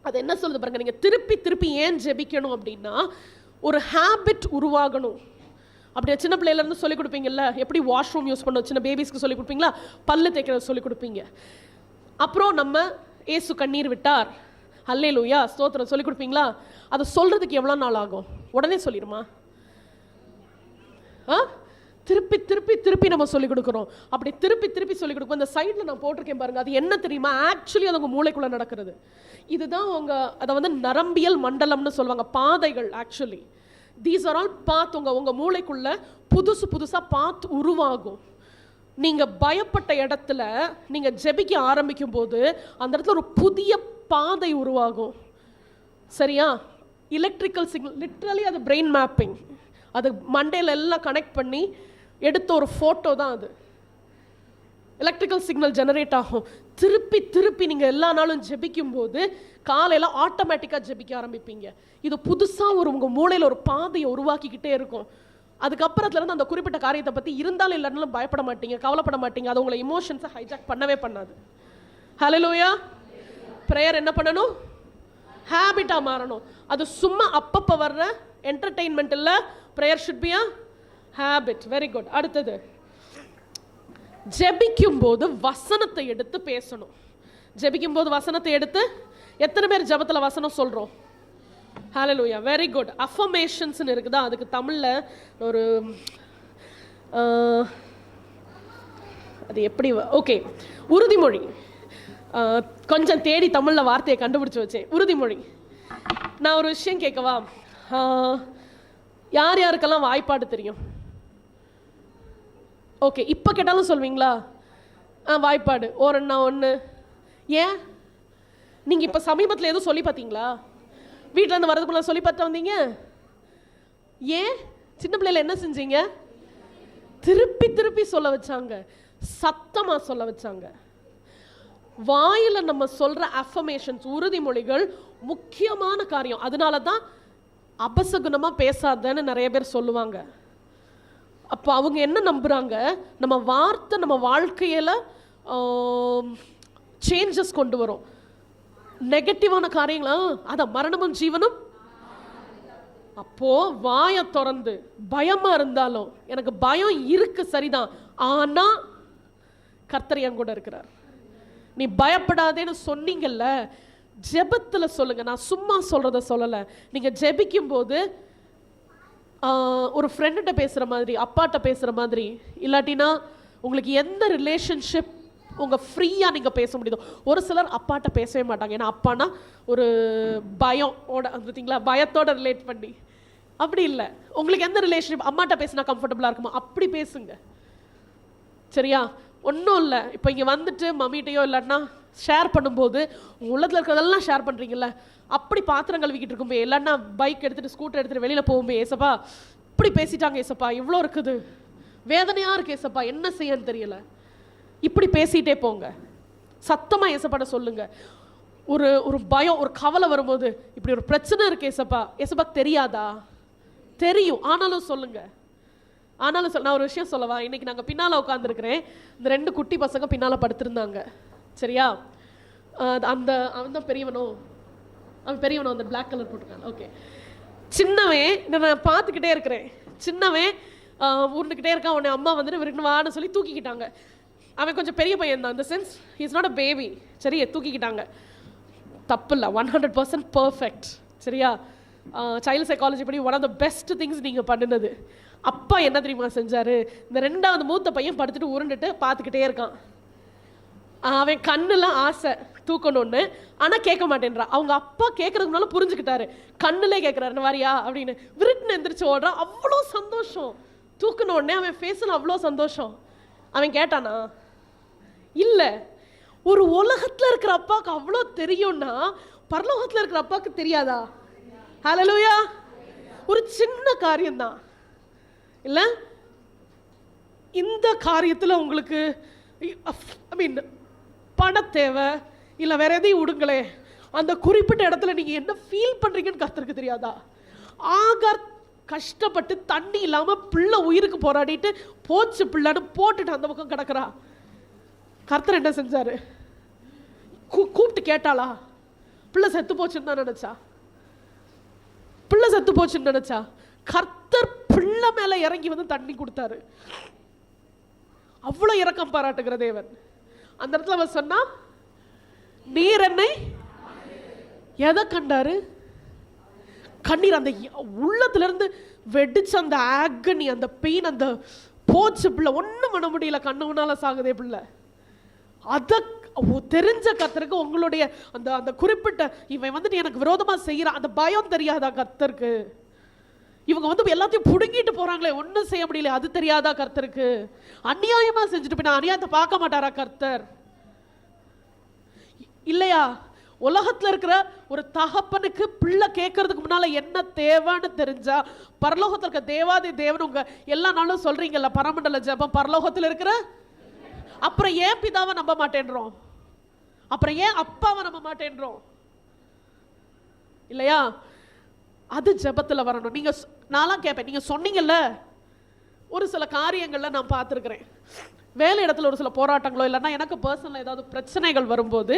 அது என்ன சொல்லுது பாருங்க. நீங்க திருப்பி திருப்பி ஏன் ஜெபிக்கணும் அப்படின்னா ஒரு ஹேபிட் உருவாகணும். அப்படியே சின்ன பிள்ளையில இருந்து சொல்லிக் கொடுப்பீங்கல்ல, எப்படி வாஷ்ரூம் யூஸ் பண்ணணும், சின்ன பேபிஸ்க்கு சொல்லிக் கொடுப்பீங்களா, பல்லு தேய்க்கிறது சொல்லிக் கொடுப்பீங்க. அப்புறம் நம்ம ஏசு கண்ணீர் விட்டார், அல்லேலூயா ஸ்தோத்திரம் சொல்லிக் கொடுப்பீங்களா? அதை சொல்றதுக்கு எவ்வளோ நாள் ஆகும்? உடனே சொல்லிடுமா? திருப்பி திருப்பி திருப்பி நம்ம சொல்லிக் கொடுக்குறோம். அப்படி திருப்பி திருப்பி சொல்லிக் கொடுக்கும். அந்த சைடில் நான் போட்டிருக்கேன் பாருங்க, அது என்ன தெரியுமா? ஆக்சுவலி அது உங்கள் மூளைக்குள்ளே நடக்கிறது. இதுதான் அதை வந்து நரம்பியல் மண்டலம்னு சொல்லுவாங்க, பாதைகள். ஆக்சுவலி தீஸ் ஆர் ஆல் பாத். உங்கள் மூளைக்குள்ள புதுசு புதுசாக பாத் உருவாகும். நீங்கள் பயப்பட்ட இடத்துல நீங்கள் ஜெபிக்க ஆரம்பிக்கும் போது அந்த இடத்துல ஒரு புதிய பாதை உருவாகும். சரியா? எலக்ட்ரிக்கல் சிக்னல், லிட்ரலி அது பிரெயின் மேப்பிங். அது மண்டையில் எல்லாம் கனெக்ட் பண்ணி எடுத்த ஒரு ஃபோட்டோ தான் அது. எலக்ட்ரிக்கல் சிக்னல் ஜெனரேட் ஆகும். திருப்பி திருப்பி நீங்கள் எல்லா நாளும் ஜெபிக்கும் போது காலையில் ஆட்டோமேட்டிக்காக ஜெபிக்க ஆரம்பிப்பீங்க. இது புதுசாக உங்கள் மூளையில் ஒரு பாதையை உருவாக்கிக்கிட்டே இருக்கும். அதுக்கப்புறத்துலேருந்து அந்த குறிப்பிட்ட காரியத்தை பற்றி இருந்தாலும் இல்லைனாலும் பயப்பட மாட்டீங்க, கவலைப்பட மாட்டீங்க. அது உங்களை இமோஷன்ஸை ஹைஜாக் பண்ணவே பண்ணாது. ஹல்லேலூயா. ப்ரேயர் என்ன பண்ணணும்? ஹேபிட்டாக மாறணும். அது சும்மா அப்பப்போ வர்ற என்டர்டெயின்மெண்ட் இல்லை. Prayer should be a habit. Very good. அடுத்தது, ஜெபிக்கும் போது வசனத்தை எடுத்து பேசணும். ஜெபிக்கும் போது வசனத்தை எடுத்து, எத்தனை பேர் ஜெபத்தில் வசனம் சொல்கிறோம்? ஹல்லேலூயா. Very good. அஃபர்மேஷன்ஸ்னு இருக்குதா? அதுக்கு தமிழில் ஒரு அது எப்படி, ஓகே, உறுதிமொழி. கொஞ்சம் தேடி தமிழில் வார்த்தையை கண்டுபிடிச்சி வச்சேன். உறுதிமொழி. நான் ஒரு விஷயம் கேட்கவா? யார் யாருக்கெல்லாம் வாய்ப்பாடு தெரியும்? ஓகே, இப்போ கேட்டாலும் சொல்வீங்களா? வாய்ப்பாடு ஓரண்ணா ஒன்று. ஏன் நீங்கள் இப்போ சமீபத்தில் எதுவும் சொல்லி பார்த்தீங்களா? வீட்டிலேருந்து வரதுக்குள்ள சொல்லி பார்த்து வந்தீங்க? ஏன்? சின்ன பிள்ளைல என்ன செஞ்சீங்க? திருப்பி திருப்பி சொல்ல வச்சாங்க, சத்தமாக சொல்ல வச்சாங்க. வாயில் நம்ம சொல்கிற அஃபர்மேஷன்ஸ், உறுதிமொழிகள் முக்கியமான காரியம். அதனால தான் அபசகுணமாக பேசாதன்னு நிறைய பேர் சொல்லுவாங்க. அப்போ அவங்க என்ன நம்புகிறாங்க? நம்ம வார்த்தை நம்ம வாழ்க்கையில் சேஞ்சஸ் கொண்டு வரும். நெகட்டிவான காரியங்களா, அதை மரணமும் ஜீவனும். அப்போ வாயை திறந்து, பயமா இருந்தாலும், எனக்கு பயம் இருக்கு சரிதான், ஆனா கர்த்தர் என் கூட இருக்கிறார், நீ பயப்படாதேன்னு சொன்னீங்கல்ல, ஜெபத்துல சொல்லுங்க. நான் சும்மா சொல்றத சொல்லல. நீங்க ஜெபிக்கும் போது ஒரு ஃப்ரெண்ட்ட பேசுற மாதிரி, அப்பாட்ட பேசுற மாதிரி, இல்லாட்டினா உங்களுக்கு எந்த ரிலேஷன்ஷிப் உங்க ஃப்ரீயா நீங்க பேச முடியுதோ. ஒரு சிலர் அப்பாட்ட பேசவே மாட்டாங்க, ஏன்னா அப்பானா ஒரு பயத்தோட, பார்த்தீங்களா, பயத்தோட ரிலேட் பண்ணி. அப்படி இல்லை, உங்களுக்கு எந்த ரிலேஷன்ஷிப் அம்மாட்ட பேசினா கம்ஃபர்டபுளா இருக்குமோ அப்படி பேசுங்க. சரியா? ஒன்றும் இல்லை, இப்போ இங்கே வந்துட்டு மம்மிட்டையோ இல்லாட்டினா ஷேர் பண்ணும்போது உங்கள் உள்ளத்தில் இருக்கிறதெல்லாம் ஷேர் பண்ணுறீங்கல்ல, அப்படி பாத்திரம் கழுவிக்கிட்டு இருக்கும்போது, இல்லைன்னா பைக் எடுத்துகிட்டு ஸ்கூட்டர் எடுத்துகிட்டு வெளியில் போகும்போது, ஏசப்பா இப்படி பேசிட்டாங்க ஏசப்பா, இவ்வளோ இருக்குது, வேதனையாக இருக்கு ஏசப்பா, என்ன செய்யன்னு தெரியல, இப்படி பேசிகிட்டே போங்க. சத்தமாக ஏசப்பாட்ட சொல்லுங்க. ஒரு பயம், ஒரு கவலை வரும்போது, இப்படி ஒரு பிரச்சனை இருக்கு ஏசப்பா, ஏசப்பா தெரியாதா? தெரியும், ஆனாலும் சொல்லுங்க. ஆனாலும் நான் ஒரு விஷயம் சொல்லவா? இன்னைக்கு நாங்கள் பின்னால் உட்காந்துருக்கிறேன், இந்த 2 குட்டி பசங்க பின்னால் படுத்திருந்தாங்க. சரியா? அவன் தான் பெரியவனோ, அந்த பிளாக் கலர் போட்டிருக்கான். ஓகே, சின்னவன் நான் பார்த்துக்கிட்டே இருக்கிறேன், சின்னவன் உருண்டுக்கிட்டே இருக்கான். உடனே அம்மா வந்துட்டு விருண்டு வான்னு சொல்லி தூக்கிக்கிட்டாங்க. அவன் கொஞ்சம் பெரிய பையன் தான், இந்த sense he is not a baby. சரியா? தூக்கிக்கிட்டாங்க, தப்பு இல்லை, 100% பர்ஃபெக்ட். சரியா? சைல்டு சைக்காலஜி படி one of the best things நீங்கள் பண்ணினது. அப்பா என்ன தெரியுமா செஞ்சாரு? இந்த 2வது மூத்த பையன் படுத்துட்டு உருண்டுட்டு பார்த்துக்கிட்டே இருக்கான். அவன் கண்ணுலாம் ஆசை தூக்கணும்னு, ஆனால் கேட்க மாட்டேன்றா. அவங்க அப்பா கேட்கறதுக்கு முன்னால புரிஞ்சுக்கிட்டாரு, கண்ணுலே கேட்குறாரு வாரியா அப்படின்னு. விருட்டுன்னு எந்திரிச்சு ஓடுறான். அவ்வளோ சந்தோஷம், தூக்கணுன்னே அவன் ஃபேஸில் அவ்வளோ சந்தோஷம். அவன் கேட்டானா? இல்லை. ஒரு உலகத்தில் இருக்கிற அப்பாவுக்கு அவ்வளோ தெரியும்னா பரலோகத்தில் இருக்கிற அப்பாவுக்கு தெரியாதா? ஹல்லேலூயா. ஒரு சின்ன காரியம்தான் இல்லை, இந்த காரியத்தில் உங்களுக்கு ஐ மீன் பண தேவை இல்லை வேற எதையும் விடுங்களே, அந்த குறிப்பிட்ட இடத்துல நீங்கள் என்ன ஃபீல் பண்ணுறீங்கன்னு கர்த்தருக்கு தெரியாதா? ஆகார் கஷ்டப்பட்டு தண்ணி இல்லாமல் பிள்ளை உயிருக்கு போராடிட்டு போச்சு பிள்ளைன்னு போட்டுட்டு அந்த பக்கம் கிடக்குறா. கர்த்தர் என்ன செஞ்சாரு? கூப்பிட்டு கேட்டாளா? பிள்ளை செத்து போச்சுன்னு தான் நினைச்சா? பிள்ளை செத்து போச்சுன்னு நினைச்சா? கர்த்தர் பிள்ளை மேல இறங்கி வந்து தண்ணி கொடுத்தாரு. அவ்வளவு இரக்கம் பாராட்டுகிற தேவன். அந்த இடத்துல அவன் சொன்னா, நீர் என்னை எதை கண்டாரு? கண்ணீர், அந்த உள்ளத்துல இருந்து வெடிச்ச அந்த ஆகனி, அந்த பெயின், அந்த போச்சு பிள்ளை, ஒன்றும் பண்ண முடியல, கண்ணு முன்னால சாகுதே பிள்ளை. அத தெரிஞ்ச கர்த்தருக்கு உங்களுடைய அந்த அந்த குறிப்பிட்ட இவன் வந்துட்டு எனக்கு விரோதமா செய்யறான் அந்த பயம் தெரியாதா கர்த்தருக்கு? இவங்க வந்து எல்லாத்தையும் புடுங்கிட்டு போறாங்களே, ஒன்றும் செய்ய முடியல, அது தெரியாதா கர்த்தருக்கு? அநியாயமா செஞ்சுட்டு போய் அநியாயத்தை பார்க்க மாட்டாரா கர்த்தர்? இல்லையா? உலகத்துல இருக்கிற ஒரு தகப்பனுக்கு பிள்ளை கேட்கறதுக்கு முன்னால என்ன தேவைன்னு தெரிஞ்சா, பரலோகத்துல இருக்க தேவாதி தேவன் உங்க எல்லா நாளும் சொல்றீங்கல்ல பரமண்டல ஜெபம் பரலோகத்துல இருக்கிற, அப்புறம் ஏன் பிதாவை நம்ப மாட்டேன்றோம்? அப்புறம் ஏன் அப்பாவை நம்ப மாட்டேன்றோம்? இல்லையா? அது ஜெபத்துல வரணும். நீங்க நான்லாம் கேட்பேன், நீங்க சொன்னீங்கல்ல ஒரு சில காரியங்கள்ல நான் பார்த்துருக்கிறேன், வேலை இடத்துல ஒரு சில போராட்டங்களோ இல்லைன்னா எனக்கு பர்சனலாக ஏதாவது பிரச்சனைகள் வரும்போது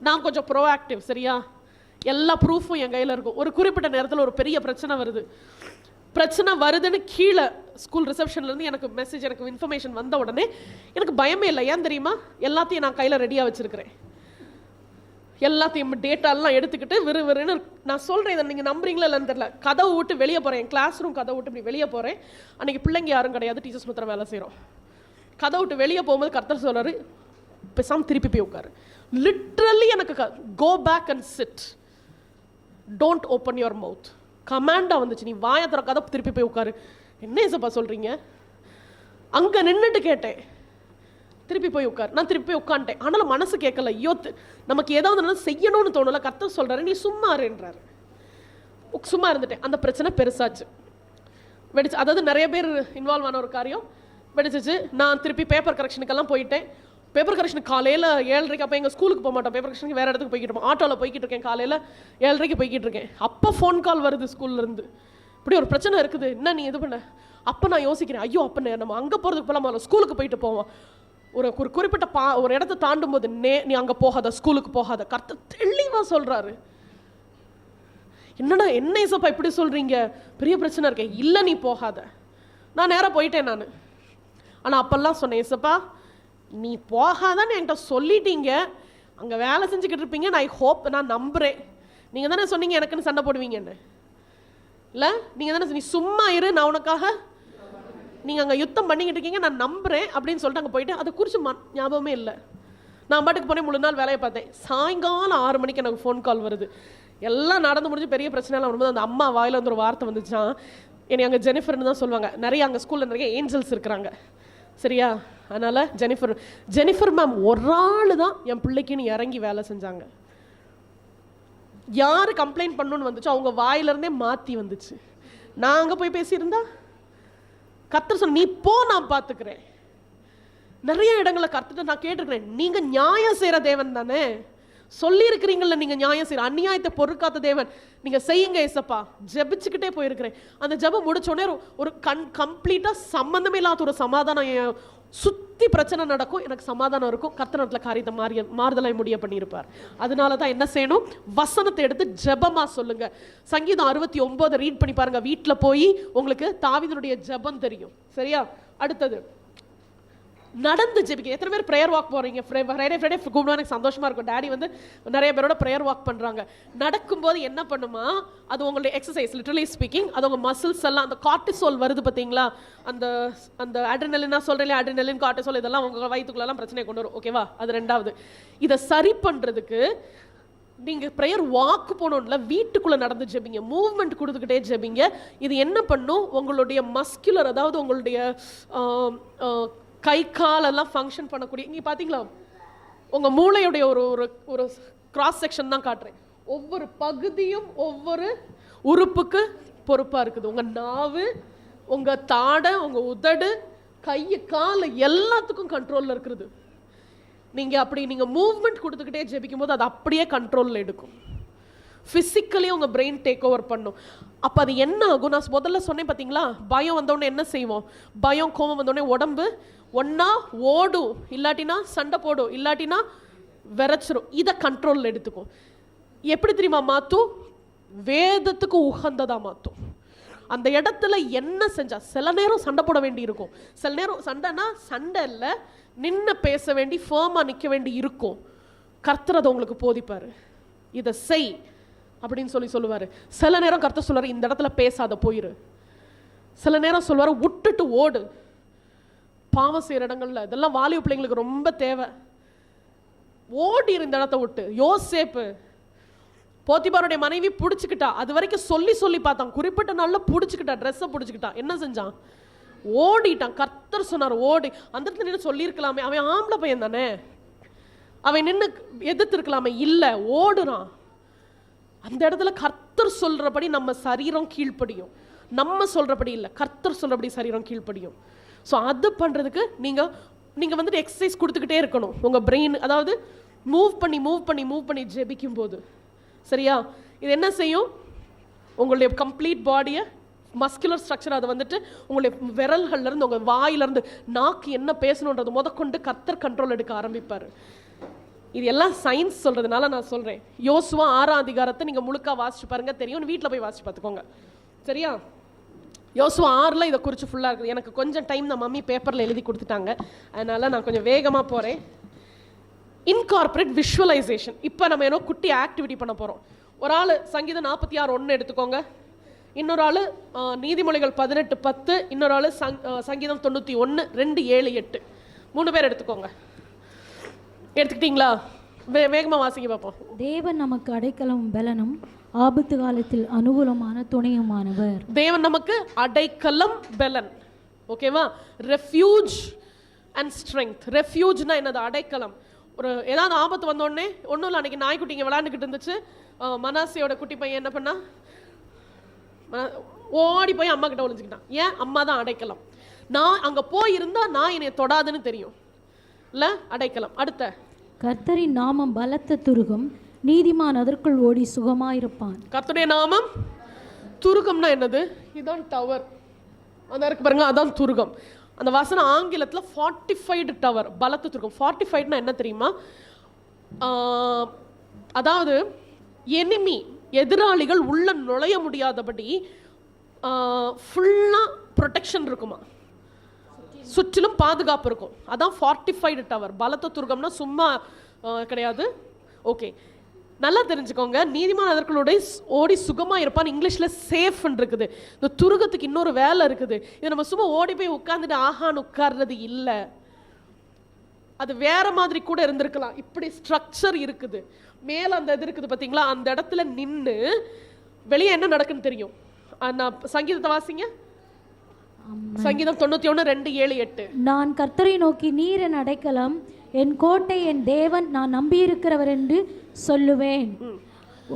நான் கொஞ்சம் ப்ரோஆக்டிவ். சரியா? எல்லா ப்ரூஃபும் என் கையில் இருக்கும். ஒரு குறிப்பிட்ட நேரத்தில் ஒரு பெரிய பிரச்சனை வருதுன்னு கீழே ஸ்கூல் ரிசப்ஷன்லேருந்து எனக்கு மெசேஜ், எனக்கு இன்ஃபர்மேஷன் வந்த உடனே எனக்கு பயமே இல்லை. ஏன் தெரியுமா? எல்லாத்தையும் நான் கையில் ரெடியாக வச்சுருக்கிறேன். எல்லாத்தையும் டேட்டாலாம் எடுத்துக்கிட்டு விறுவிறுன்னு நான் சொல்கிறேன். இதை நீங்கள் நம்புறீங்களா இல்லைன்னு தெரியல, கதவை விட்டு வெளியே போகிறேன், என் கிளாஸ் ரூம் கதவை விட்டு இப்படி வெளியே போகிறேன். அன்றைக்கி பிள்ளைங்க யாரும் கிடையாது, டீச்சர்ஸ் மாத்திரம் வேலை செய்கிறோம். கதை விட்டு வெளியே போகும்போது கர்த்தர் சொல்றாரு, பேசாம திருப்பி போய் உட்காரு. லிட்ரலி எனக்கு go back and sit, don't open your mouth கமாண்டா வந்துச்சு. நீ வாயை திறக்காத, திருப்பி போய் உட்காரு. என்ன ஏசப்பா சொல்றீங்க? அங்க நின்றுட்டு கேட்டேன், திருப்பி போய் உட்காரு. நான் திருப்பி போய் உட்காந்துட்டேன். ஆனாலும் மனசு கேட்கல. யோத்து நமக்கு ஏதாவது செய்யணும்னு தோணல. கர்த்தர் சொல்றாரு நீ சும்மா இருன்றாரு. சும்மா இருந்துட்டேன். அந்த பிரச்சனை பெருசாச்சு, வெடிச்சு. அதாவது நிறைய பேர் இன்வால்வ் ஆன ஒரு காரியம் வெடிச்சிச்சு. நான் திருப்பி பேப்பர் கரெக்ஷனுக்கெல்லாம் போயிட்டேன். பேப்பர் கரெக்ஷனுக்கு காலையில் 7:30. அப்போ எங்கள் ஸ்கூலுக்கு போக மாட்டோம், பேப்பர் கரெக்ஷனுக்கு வேறு இடத்துக்கு போய்கிட்டு இருப்போம். ஆட்டோவில் போய்கிட்டு இருக்கேன், காலையில் 7:30 போய்கிட்டு இருக்கேன். அப்போ ஃபோன் கால் வருது ஸ்கூல்லேருந்து, இப்படி ஒரு பிரச்சனை இருக்குது, என்ன நீ இது பண்ண? அப்போ நான் யோசிக்கிறேன், ஐயோ அப்போ நம்ம அங்கே போகிறதுக்கு போகலாமா, ஸ்கூலுக்கு போயிட்டு போவோம். ஒரு குறிப்பிட்ட ஒரு இடத்த தாண்டும் போது நீ அங்கே போகாத, ஸ்கூலுக்கு போகாத. கர்த்தர் தெளிவாக சொல்கிறாரு. என்னடா என்ன ஏசப்பா இப்படி சொல்கிறீங்க, பெரிய பிரச்சனை இருக்கேன். இல்லை நீ போகாத. நான் நேராக போயிட்டேன் நான். ஆனால் அப்பெல்லாம் சொன்னேன், ஏசப்பா நீ போகாதான்னு என்கிட்ட சொல்லிட்டீங்க, அங்கே வேலை செஞ்சுக்கிட்டு இருப்பீங்க, நான் நம்புகிறேன். நீங்கள் தானே சொன்னீங்க எனக்குன்னு சண்டை போடுவீங்கன்னு. இல்லை, நீங்கள் தானே, நீ சும்மா இரு, நான் உனக்காக, நீங்கள் அங்கே யுத்தம் பண்ணிக்கிட்டு இருக்கீங்க, நான் நம்புகிறேன் அப்படின்னு சொல்லிட்டு அங்கே போயிட்டு அதை குறித்து ஞாபகமே இல்லை. நான் பாட்டுக்கு போனேன், முழு நாள் வேலையை பார்த்தேன். சாயங்காலம் 6 மணிக்கு எனக்கு ஃபோன் கால் வருது. எல்லாம் நடந்து முடிஞ்சு பெரிய பிரச்சனைலாம் வரும்போது அந்த அம்மா வாயில் வந்து ஒரு வார்த்தை வந்துச்சான். என்னை அங்கே ஜெனிஃபர்னு தான் சொல்லுவாங்க. நிறைய அங்கே ஸ்கூலில் நிறைய ஏஞ்சல்ஸ் இருக்கிறாங்க. சரியா? அதனால் ஜெனிஃபர் மேம் ஒரு ஆள் தான் என் பிள்ளைக்குன்னு இறங்கி வேலை செஞ்சாங்க. யார் கம்ப்ளைண்ட் பண்ணணும்னு வந்துச்சோ அவங்க வாயிலிருந்தே மாற்றி வந்துச்சு. நான் அங்கே போய் பேசியிருந்தா கர்த்தர் சொன்ன நீ போ, நான் பார்த்துக்கிறேன். நிறைய இடங்களை கர்த்தர் நான் கேட்டிருக்கிறேன், நீங்கள் நியாயம் செய்கிற தேவன் தானே, சொல்லி இருக்கிறீங்கல்ல நீங்க நியாயம் செய்யற, அநியாயத்தை பொறுக்காத தேவன், நீங்க செய்யுங்க ஏசப்பா. ஜெபிச்சுக்கிட்டே போயிருக்கிறேன். அந்த ஜெபம் முடிச்சோடனே ஒரு கம்ப்ளீட்டா சம்பந்தமே இல்லாத ஒரு சமாதானம், சுத்தி பிரச்சனை நடக்கும், எனக்கு சமாதானம் இருக்கும். கர்த்தரத்துல காரியத்தை மாறுதலாய் முடிய பண்ணியிருப்பார். அதனாலதான் என்ன செய்யணும், வசனத்தை எடுத்து ஜெபமா சொல்லுங்க. சங்கீதம் 69 ரீட் பண்ணி பாருங்க வீட்டுல போய், உங்களுக்கு தாவீதுடைய ஜெபம் தெரியும். சரியா? அடுத்தது நடந்து ஜெபிக்க. எத்தனை பேர் ப்ரேயர் வாக் போறீங்க? ஃப்ரைடே கூப்பிடுவா, எனக்கு சந்தோஷமா இருக்கும். டேடி வந்து நிறைய பேரோட ப்ரேயர் வாக் பண்றாங்க. நடக்கும்போது என்ன பண்ணுமா, அது உங்களுடைய எக்ஸசைஸ், லிட்டரலி ஸ்பீக்கிங். அது உங்க மசில்ஸ் எல்லாம், அந்த கார்டிசோல் வருது பார்த்தீங்களா, அந்த அந்த அட்ரினலின் சொல்றேன், அட்ரினலின் கார்டிசோல், இதெல்லாம் உங்க வயிற்றுக்குள்ளெல்லாம் பிரச்சனை கொண்டு வரும். ஓகேவா? அது ரெண்டாவது. இதை சரி பண்றதுக்கு நீங்க ப்ரேயர் வாக்கு போனோம்ல, வீட்டுக்குள்ள நடந்து ஜெபிங்க, மூவ்மெண்ட் கொடுத்துக்கிட்டே ஜெபிங்க. இது என்ன பண்ணும், உங்களுடைய மஸ்குலர், அதாவது உங்களுடைய கை கால் எல்லாம் ஃபங்க்ஷன் பண்ணக்கூடிய, நீங்க பாத்தீங்களா உங்க மூளையுடைய ஒரு ஒரு கிராஸ் செக்ஷன் தான் காட்டுறேன். ஒவ்வொரு பகுதியும் ஒவ்வொரு உறுப்புக்கு பொறுப்பா இருக்குது. உங்க நாவு, உங்க தாடை, உங்க உதடு, கை கால் எல்லாத்துக்கும் கண்ட்ரோல்ல இருக்குது. நீங்க மூவ்மெண்ட் கொடுத்துக்கிட்டே ஜெபிக்கும் போது அது அப்படியே கண்ட்ரோல்ல எடுக்கும். பிசிக்கலி உங்க பிரெயின் டேக் ஓவர் பண்ணும். அப்ப அது என்ன ஆகும், நான் முதல்ல சொன்னேன் பாத்தீங்களா, பயம் வந்தோடனே என்ன செய்வோம், பயம் கோபம் வந்தோடனே உடம்பு ஒன்னா ஓடும், இல்லாட்டினா சண்டை போடும், இல்லாட்டினா விரைச்சிரும். இதை கண்ட்ரோல்ல எடுத்துக்கும். எப்படி தெரியுமா மாத்தும், வேதத்துக்கு உகந்ததா மாத்தும். அந்த இடத்துல என்ன செஞ்சா, சில நேரம் சண்டை போட வேண்டி இருக்கும், சில நேரம் சண்டைனா சண்டை இல்லை, நின்று பேச வேண்டி, ஃபேமா நிற்க வேண்டி இருக்கும். கர்த்தர் அதை உங்களுக்கு போதிப்பாரு, இதை செய் அப்படின்னு சொல்லுவாரு. சில நேரம் கர்த்தர் சொல்வாரு, இந்த இடத்துல பேசாத போயிரு. சில நேரம் சொல்வாரு, விட்டுட்டு ஓடு. பாவம் செய்யற இடங்கள்ல இதெல்லாம் வாலிப பிள்ளைங்களுக்கு ரொம்ப தேவை. ஓடி இருந்த இடத்த விட்டு. யோசேப்பு போத்திபாருடைய மனைவி பிடிச்சுக்கிட்டா, அது வரைக்கும் சொல்லி பார்த்தான், குறிப்பிட்ட நாள்ல பிடிச்சுக்கிட்டா, ட்ரெஸ்ஸை பிடிச்சுக்கிட்டான். என்ன செஞ்சான்? ஓடிட்டான். கர்த்தர் சொன்னார் ஓடி. அந்த இடத்துல நின்று சொல்லியிருக்கலாமே, அவன் ஆம்பளை பையன் தானே, அவன் நின்று எதிர்த்து இருக்கலாமே, இல்லை, ஓடுறான். அந்த இடத்துல கர்த்தர் சொல்றபடி நம்ம சரீரம் கீழ்ப்படியும். நம்ம சொல்றபடி இல்லை, கர்த்தர் சொல்றபடி சரீரம் கீழ்ப்படியும். ஸோ அது பண்றதுக்கு நீங்க வந்துட்டு எக்ஸசைஸ் கொடுத்துக்கிட்டே இருக்கணும் உங்க பிரெயின். அதாவது மூவ் பண்ணி ஜெபிக்கும் போது, சரியா? இது என்ன செய்யும்? உங்களுடைய கம்ப்ளீட் பாடியை, மஸ்குலர் ஸ்ட்ரக்சர், அதை வந்துட்டு உங்களுடைய விரல்கள்ல இருந்து உங்க வாயிலிருந்து நாக்கு என்ன பேசணுன்றது முதற்கொண்டு கர்த்தர் கண்ட்ரோல் எடுக்க ஆரம்பிப்பார். இது எல்லாம் சயின்ஸ் சொல்றதுனால நான் சொல்றேன். யோசுவா 6ஆம் அதிகாரத்தை நீங்க முழுக்கா வாசிச்சு பாருங்க, தெரியும். வீட்டில் போய் வாசிச்சு பார்த்துக்கோங்க, சரியா? யோசுவா 6ல் இதை குறித்து ஃபுல்லாக இருக்குது. எனக்கு கொஞ்சம் டைம் தான், மம்மி பேப்பரில் எழுதி கொடுத்துட்டாங்க, அதனால நான் கொஞ்சம் வேகமாக போகிறேன். Incorporate visualisation. இப்போ நம்ம ஏதோ குட்டி ஆக்டிவிட்டி பண்ண போகிறோம். ஒரு ஆள் சங்கீதம் 46:1 எடுத்துக்கோங்க, இன்னொரு ஆள் நீதிமொழிகள் 18:10, இன்னொரு ஆள் சங்கீதம் 91, 2, 7, 8, 3 பேர் எடுத்துக்கோங்க. எடுத்துக்கிட்டீங்களா? வேகமாக வாசிங்க பார்ப்போம். தேவன் நமக்கு அடைக்கலம் பலனும் ஆபத்து காலத்தில் அனுகூலமான துணையுமானவர். தேவன் நமக்கு அடைக்கலம் பலன், ஓகேவா? Refuge and strength. ரெஃப்யூஜ்னா என்னது? அடைக்கலம். ஒரு ஏதாவது ஆபத்து வந்தோடனே, ஒன்றும் இல்லை, அன்றைக்கி நாய்க்குட்டிங்க விளாண்டுக்கிட்டு இருந்துச்சு. மனாசியோட குட்டி பையன் என்ன பண்ணா? ஓடி போய் அம்மா கிட்ட ஒளிஞ்சுக்கிட்டான். ஏன்? அம்மா தான் அடைக்கலம். நான் அங்கே போயிருந்தா நான் என்னை தொடாதுன்னு தெரியும், இல்லை? அடைக்கலம். அடுத்த, கர்த்தரின் நாமம் பலத்த துருகம், நீதிமான் அதற்குள் ஓடி சுகமாயிருப்பான். கர்த்தருடைய நாமம் துருகம்னா என்னது? இதான் டவர், அந்த இருக்கு பாருங்க, அதான் துருகம். அந்த வசனம் ஆங்கிலத்தில் ஃபார்ட்டிஃபைடு டவர், பலத்த துருகம். ஃபார்ட்டிஃபைடுனா என்ன தெரியுமா? அதாவது எனிமி, எதிராளிகள் உள்ள நுழைய முடியாதபடி ஃபுல்லாக ப்ரொடெக்ஷன் இருக்குமா, சுற்றிலும் பாதுகாப்பு இருக்கும். அதான் ஃபார்ட்டிஃபைடு டவர். பலத்த துருகம்னா சும்மா கிடையாது, ஓகே? நல்லா தெரிஞ்சுக்கோங்க. நீதிமான் அதற்குள்ளோட ஓடி சுகமாக இருப்பான். இங்கிலீஷில் சேஃப்னு இருக்குது. இந்த துருகத்துக்கு இன்னொரு வேலை இருக்குது. இது நம்ம சும்மா ஓடி போய் உட்காந்துட்டு ஆஹான்னு உட்கார்றது இல்லை, அது வேற மாதிரி கூட இருந்திருக்கலாம். இப்படி ஸ்ட்ரக்சர் இருக்குது, மேலே அந்த இது இருக்குது பார்த்தீங்களா? அந்த இடத்துல நின்று வெளியே என்ன நடக்குன்னு தெரியும். நான் சங்கீதத்தை வாசிங்க, சங்கீதம் 91, 2, 7, 8. நான் கர்த்தரை நோக்கி, நீர் என் அடைக்கலம், என் கோட்டை, என் தேவன், நான் நம்பியிருக்கிறவர் என்று சொல்லுவேன்.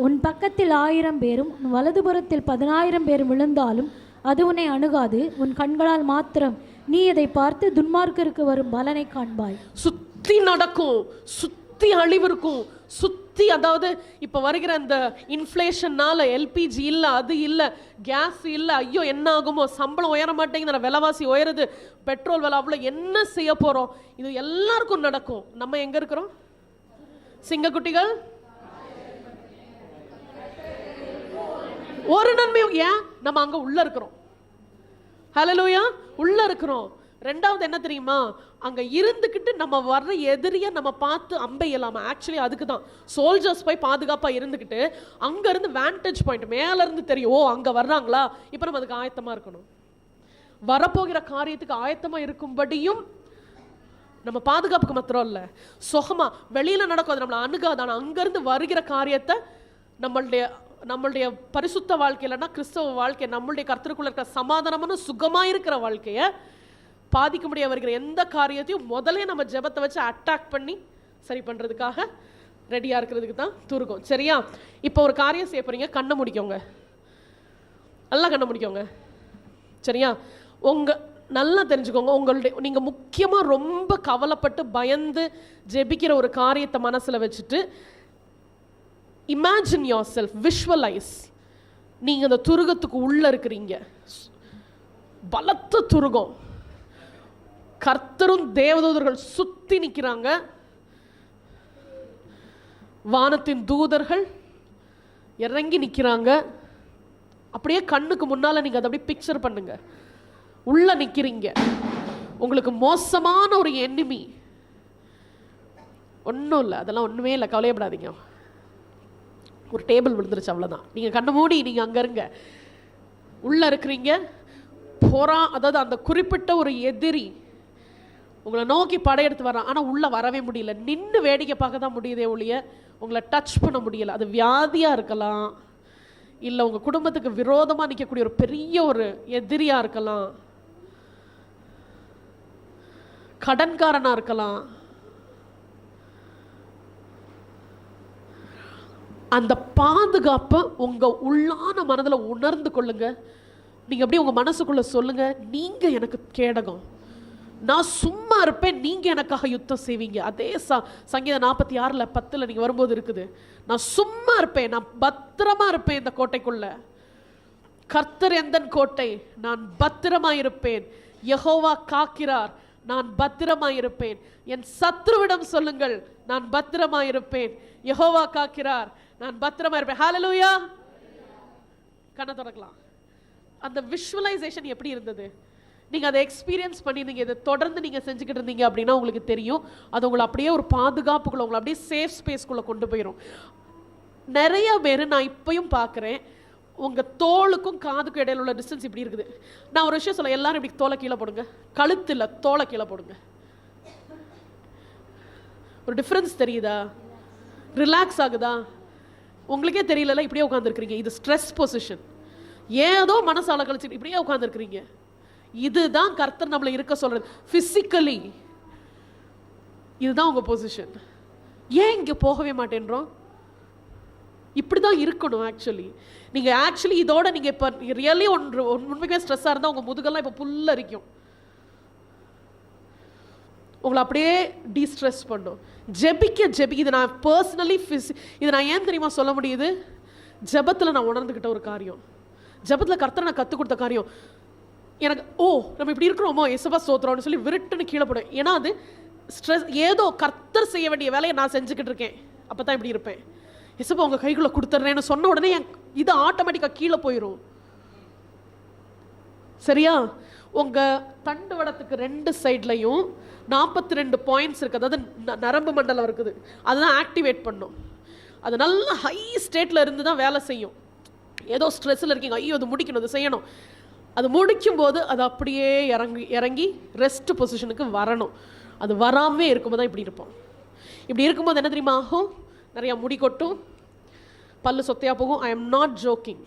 உன் பக்கத்தில் 1000 பேரும் உன் வலதுபுறத்தில் 10,000 பேரும் விழுந்தாலும் அது உன்னை அணுகாது. உன் கண்களால் மாத்திரம் நீ அதை பார்த்து துன்மார்க்கருக்கு வரும் பலனை காண்பாய். சுத்தி நடக்கும், சுத்தி அழிவு இருக்கும், சுத்தி. அதாவது இப்ப வருகிற அந்த இன்ஃப்ளேஷன்னால எல்பிஜி இல்ல, அது இல்ல, கேஸ் இல்ல, ஐயோ என்ன ஆகுமோ, சம்பளம் உயர மாட்டேங்குது, விலைவாசி உயருது, பெட்ரோல் விலை அவ்வளோ, என்ன செய்ய போறோம்? இது எல்லாருக்கும் நடக்கும். நம்ம எங்க இருக்கிறோம்? சிங்கக்குட்டிகள். ஒரு நன்மையும், ஏன்? நம்ம அங்க உள்ள இருக்கிறோம். ஹல்லேலூயா, உள்ள இருக்கிறோம். ரெண்டாவது என்ன தெரியுமா? அங்க இருந்துக்கிட்டு நம்ம வர்ற எதிரிய நம்ம பார்த்து அம்பையலாமா. ஆக்சுவலி அதுக்கு தான் சோல்ஜர்ஸ் போய் பாதுகாப்பா இருந்துக்கிட்டு அங்க இருந்து வேண்டேஜ் பாயிண்ட் மேல இருந்து தெரியும், ஓ அங்க வர்றாங்களா, இப்ப நம்ம அதுக்கு ஆயத்தமா இருக்கணும். வரப்போகிற காரியத்துக்கு ஆயத்தமா இருக்கும்படியும் நம்ம பாதுகாப்புக்கு மாத்திரம் இல்ல, சுகமா வெளியில நடக்கும், அது நம்மளை அணுகாதான. அங்கிருந்து வருகிற காரியத்தை நம்மளுடைய பரிசுத்த வாழ்க்கையிலன்னா கிறிஸ்தவ வாழ்க்கை, நம்மளுடைய கர்த்தருக்குள்ள இருக்கிற சமாதானமான சுகமா இருக்கிற வாழ்க்கைய பாதிக்க முடிய வருகிற எந்த காரியத்தையும் முதலே நம்ம ஜெபத்தை வச்சு அட்டாக் பண்ணி சரி பண்றதுக்காக ரெடியா இருக்கிறதுக்கு தான் துருகம். சரியா? இப்போ ஒரு காரியம் செய்ய போறீங்க, கண்ணை முடிக்கோங்க, நல்லா கண்ணை முடிக்கோங்க. சரியா? நல்லா தெரிஞ்சுக்கோங்க, நீங்க முக்கியமா ரொம்ப கவலைப்பட்டு பயந்து ஜெபிக்கிற ஒரு காரியத்தை மனசுல வச்சுட்டு இமேஜின் யோர் செல்ஃப், விஷுவலைஸ், நீங்க அந்த துருகத்துக்கு உள்ள இருக்கிறீங்க. பலத்த துருகம், கர்த்தரும் தேவதூதர்கள் சுத்தி நிக்கிறாங்க, வானத்தின் தூதர்கள் இறங்கி நிக்கிறாங்க. அப்படியே கண்ணுக்கு முன்னால நீங்க அதை அப்படியே பிக்சர் பண்ணுங்க. உள்ள நிக்கிறீங்க, உங்களுக்கு மோசமான ஒரு எனிமி. ஒன்றும் இல்லை, அதெல்லாம் ஒண்ணுமே இல்லை, கவலையப்படாதீங்க. ஒரு டேபிள் விழுந்துருச்சு, அவ்வளவுதான். நீங்க கண்ணு மூடி நீங்க அங்க இருங்க. உள்ள இருக்கிறீங்க, அதாவது அந்த குறிப்பிட்ட ஒரு எதிரி உங்களை நோக்கி படையெடுத்து வரான், ஆனால் உள்ளே வரவே முடியல. நின்று வேடிக்கை பார்க்க தான் முடியுதே ஒழிய உங்களை டச் பண்ண முடியல. அது வியாதியாக இருக்கலாம், இல்லை உங்கள் குடும்பத்துக்கு விரோதமாக நிற்கக்கூடிய ஒரு பெரிய ஒரு எதிரியாக இருக்கலாம், கடன்காரனாக இருக்கலாம். அந்த பாதுகாப்பை உங்கள் உள்ளான மனதில் உணர்ந்து கொள்ளுங்க. நீங்கள் அப்படியே உங்கள் மனசுக்குள்ளே சொல்லுங்கள், நீங்கள் எனக்கு கேடகம், நான் சும்மா இருப்பேன், நீங்கள் எனக்காக யுத்தம் செய்வீங்க. அதே சங்கீதம் 46:10 நீங்கள் வரும்போது இருக்குது, நான் சும்மா இருப்பேன், நான் பத்திரமா இருப்பேன் இந்த கோட்டைக்குள்ள. கர்த்தர் எந்தன் கோட்டை, நான் பத்திரமா இருப்பேன். யெகோவா காக்கிறார், நான் பத்திரமா இருப்பேன். என் சத்ருவிடம் சொல்லுங்கள், நான் பத்திரமா இருப்பேன். யெகோவா காக்கிறார், நான் பத்திரமா இருப்பேன். ஹல்லேலூயா. கண்ணை திறக்கலாம். அந்த விஷுவலைசேஷன் எப்படி இருந்தது? நீங்கள் அதை எக்ஸ்பீரியன்ஸ் பண்ணியிருந்தீங்க, இதை தொடர்ந்து நீங்கள் செஞ்சுக்கிட்டு இருந்தீங்க அப்படின்னா உங்களுக்கு தெரியும், அது உங்களை அப்படியே ஒரு பாதுகாப்புக்குள்ள, உங்களை அப்படியே சேஃப் ஸ்பேஸ்க்குள்ளே கொண்டு போயிடும். நிறைய பேர் நான் இப்பயும் பார்க்குறேன், உங்கள் தோளுக்கும் காதுக்கும் இடையில உள்ள டிஸ்டன்ஸ் இப்படி இருக்குது. நான் ஒரு விஷயம் சொல்ல, எல்லாரும் இப்படி தோலை கீழே போடுங்க, கழுத்தில் தோலை கீழே போடுங்க. ஒரு டிஃப்ரென்ஸ் தெரியுதா? ரிலாக்ஸ் ஆகுதா? உங்களுக்கே தெரியல, இப்படியே உட்காந்துருக்கிறீங்க. இது ஸ்ட்ரெஸ் பொசிஷன். ஏதோ மனசால கழிச்சு இப்படியே உட்காந்துருக்கிறீங்க. இதுதான் கர்த்தர் நம்மளை இருக்க சொல்றது. பிசிக்கலி இதுதான் உங்க பொசிஷன். ஏன் இங்க போகவே மாட்டேன்றோம்? இப்படிதான் இருக்கணும். ஆக்சுவலி இதோட நீங்க இப்ப ரியலி உண்மைக்குமே ஸ்ட்ரெஸ்ஸா இருந்தா உங்க முதுகெல்லாம் இப்ப புல்ல இருக்கும். உங்களை அப்படியே டீஸ்ட்ரெஸ் பண்ணும். ஜெபிக்க இது நான் பர்சனலி இது நான் ஏன் தெரியுமா சொல்ல முடியுது? ஜெபத்தில் நான் உணர்ந்துக்கிட்ட ஒரு காரியம், ஜெபத்தில் கர்த்தர் நான் கற்றுக் கொடுத்த காரியம். எனக்கு நம்ம இப்படி இருக்கிறோமோ, எசபா ஸ்தோத்திரம்னு சொல்லி விருட்டுன்னு கீழே போடும். ஏன்னா அது ஸ்ட்ரெஸ். ஏதோ கர்த்தர் செய்ய வேண்டிய வேலையை நான் செஞ்சுக்கிட்டு இருக்கேன், அப்போ தான் இப்படி இருப்பேன். எசபா உங்கள் கைக்குள்ளே கொடுத்துட்றேன்னு சொன்ன உடனே இது ஆட்டோமேட்டிக்காக கீழே போயிடும். சரியா? உங்கள் தண்டுவடத்துக்கு 2 சைட்லையும் 42 பாயிண்ட்ஸ் இருக்குது, அதாவது நரம்பு மண்டலம் இருக்குது. அதுதான் ஆக்டிவேட் பண்ணும். அது நல்ல ஹை ஸ்டேட்டில் இருந்து தான் வேலை செய்யும். ஏதோ ஸ்ட்ரெஸ்ஸில் இருக்கீங்க, ஐயோ அது முடிக்கணும், அது செய்யணும். அது முடிக்கும்போது அது அப்படியே இறங்கி ரெஸ்ட் பொசிஷனுக்கு வரணும். அது வராமே இருக்கும்போது தான் இப்படி இருப்போம். இப்படி இருக்கும்போது என்ன தெரியுமா ஆகும்? நிறையா முடி கொட்டும், பல்லு சொத்தையாக போகும். I am not joking.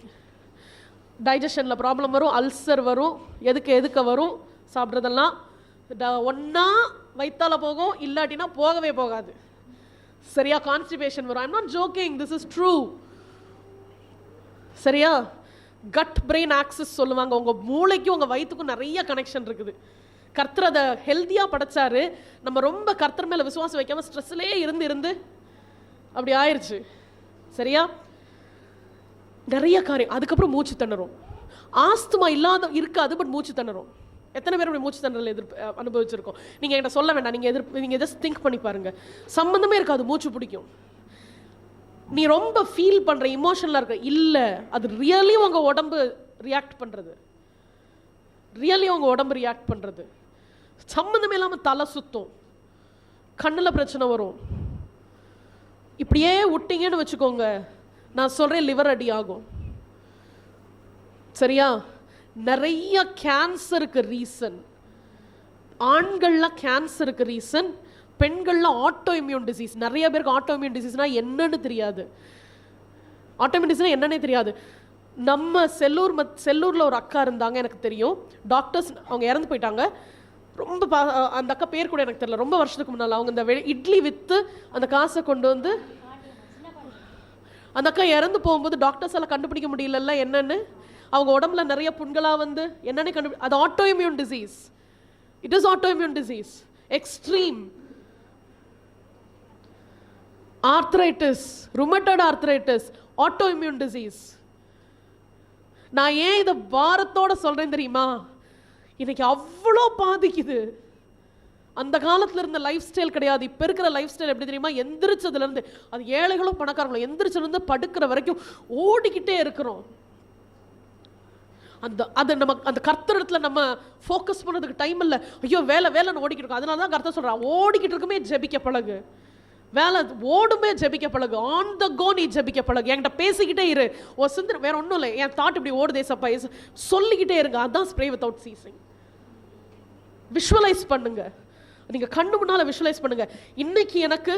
டைஜஷனில் ப்ராப்ளம் வரும், அல்சர் வரும். எதுக்கு வரும்? சாப்பிட்றதெல்லாம் ஒன்றா வயிற்றால போகும், இல்லாட்டினா போகவே போகாது. சரியா? கான்ஸ்டிபேஷன் வரும். ஐ am not jogging, this is true. சரியா? கட் பிரெயின் ஆக்சஸ் சொல்லுவாங்க. உங்கள் மூளைக்கும் உங்கள் வயிற்றுக்கும் நிறைய கனெக்ஷன் இருக்குது. கர்த்தர் அதை ஹெல்த்தியாக படைச்சாரு. நம்ம ரொம்ப கர்த்தர் மேலே விசுவாசம் வைக்காமல் ஸ்ட்ரெஸ்லேயே இருந்து அப்படி ஆயிடுச்சு. சரியா? நிறைய காரியம். அதுக்கப்புறம் மூச்சு திணறும். ஆஸ்துமா இருக்காது, பட் மூச்சு திணறும். எத்தனை பேர் அப்படி மூச்சு திணறல் அனுபவிச்சிருக்கோம்? நீங்கள் என்கிட்ட சொல்ல வேண்டாம், நீங்கள் ஜஸ்ட் திங்க் பண்ணி பாருங்கள். சம்மந்தமே இருக்காது, மூச்சு பிடிக்கும். நீ ரொம்ப ஃபீல் பண்ணுற, இமோஷனலாக இருக்க, இல்லை, அது ரியலி உங்கள் உடம்பு ரியாக்ட் பண்ணுறது. சம்மந்தமே இல்லாமல் தலை சுத்தும், கண்ணில் பிரச்சனை வரும். இப்படியே விட்டீங்கன்னு வச்சுக்கோங்க, நான் சொல்கிறேன், லிவர் அடி ஆகும். சரியா? நிறைய கேன்சருக்கு ரீசன், ஆண்கள்லாம் கேன்சருக்கு ரீசன், பெண்கள்லாம் ஆட்டோ இம்யூன் டிசீஸ். நிறைய பேருக்கு ஆட்டோ இம்யூன் டிசீஸ்னா என்னன்னு தெரியாது. ஆட்டோ இம்யூன் டிசீஸ்னா என்னன்னே தெரியாது. நம்ம செல்லூரில் ஒரு அக்கா இருந்தாங்க, எனக்கு தெரியும். டாக்டர்ஸ் அவங்க இறந்து போயிட்டாங்க. ரொம்ப அந்த அக்கா பேர் கூட எனக்கு தெரியல. ரொம்ப வருஷத்துக்கு முன்னால் அவங்க இந்த இட்லி விற்று அந்த காசை கொண்டு வந்து, அந்த அக்கா இறந்து போகும்போது டாக்டர்ஸ் எல்லாம் கண்டுபிடிக்க முடியல என்னன்னு. அவங்க உடம்புல நிறைய புண்களாக வந்து என்னன்னு அது auto immune disease. It is auto immune disease. Extreme arthritis, rheumatoid arthritis, auto immune disease. நான் ஏன் இதை பாரத்தோட சொல்றேன் தெரியுமா? இன்னைக்கு அவ்வளோ பாதிக்குது. அந்த காலத்தில் இருந்த லைஃப் ஸ்டைல் கிடையாது. இப்போ இருக்கிற லைஃப் ஸ்டைல் எப்படி தெரியுமா? எந்திரிச்சதுலேருந்து, அது ஏழைகளும் பணக்காரங்களும், எந்திரிச்சதுலேருந்து படுக்கிற வரைக்கும் ஓடிக்கிட்டே இருக்கிறோம். அது நம்ம அந்த கர்த்தரிடத்துல நம்ம ஃபோக்கஸ் பண்ணுறதுக்கு டைம் இல்லை. ஐயோ வேலைன்னு ஓடிக்கிட்டு இருக்கோம். அதனால தான் கர்த்தர் சொல்கிறான், ஓடிக்கிட்டு இருக்குமே ஜெபிக்க பழகு. வேலை ஓடுமே ஜெபிக்க பழகு. ஆன் த கோ நீ ஜெபிக்க பழகு. என்கிட்ட பேசிக்கிட்டே இரு. ஒரு சிந்தனை வேற ஒன்றும் இல்லை, என் தாட் இப்படி ஓடுதே சப்பா, சொல்லிக்கிட்டே இருங்க. அதுதான் ஸ்ப்ரே வித்தவுட் சீசிங். விஷுவலைஸ் பண்ணுங்க. நீங்க கண்ணு முன்னால விஷுவலைஸ் பண்ணுங்க. இன்னைக்கு எனக்கு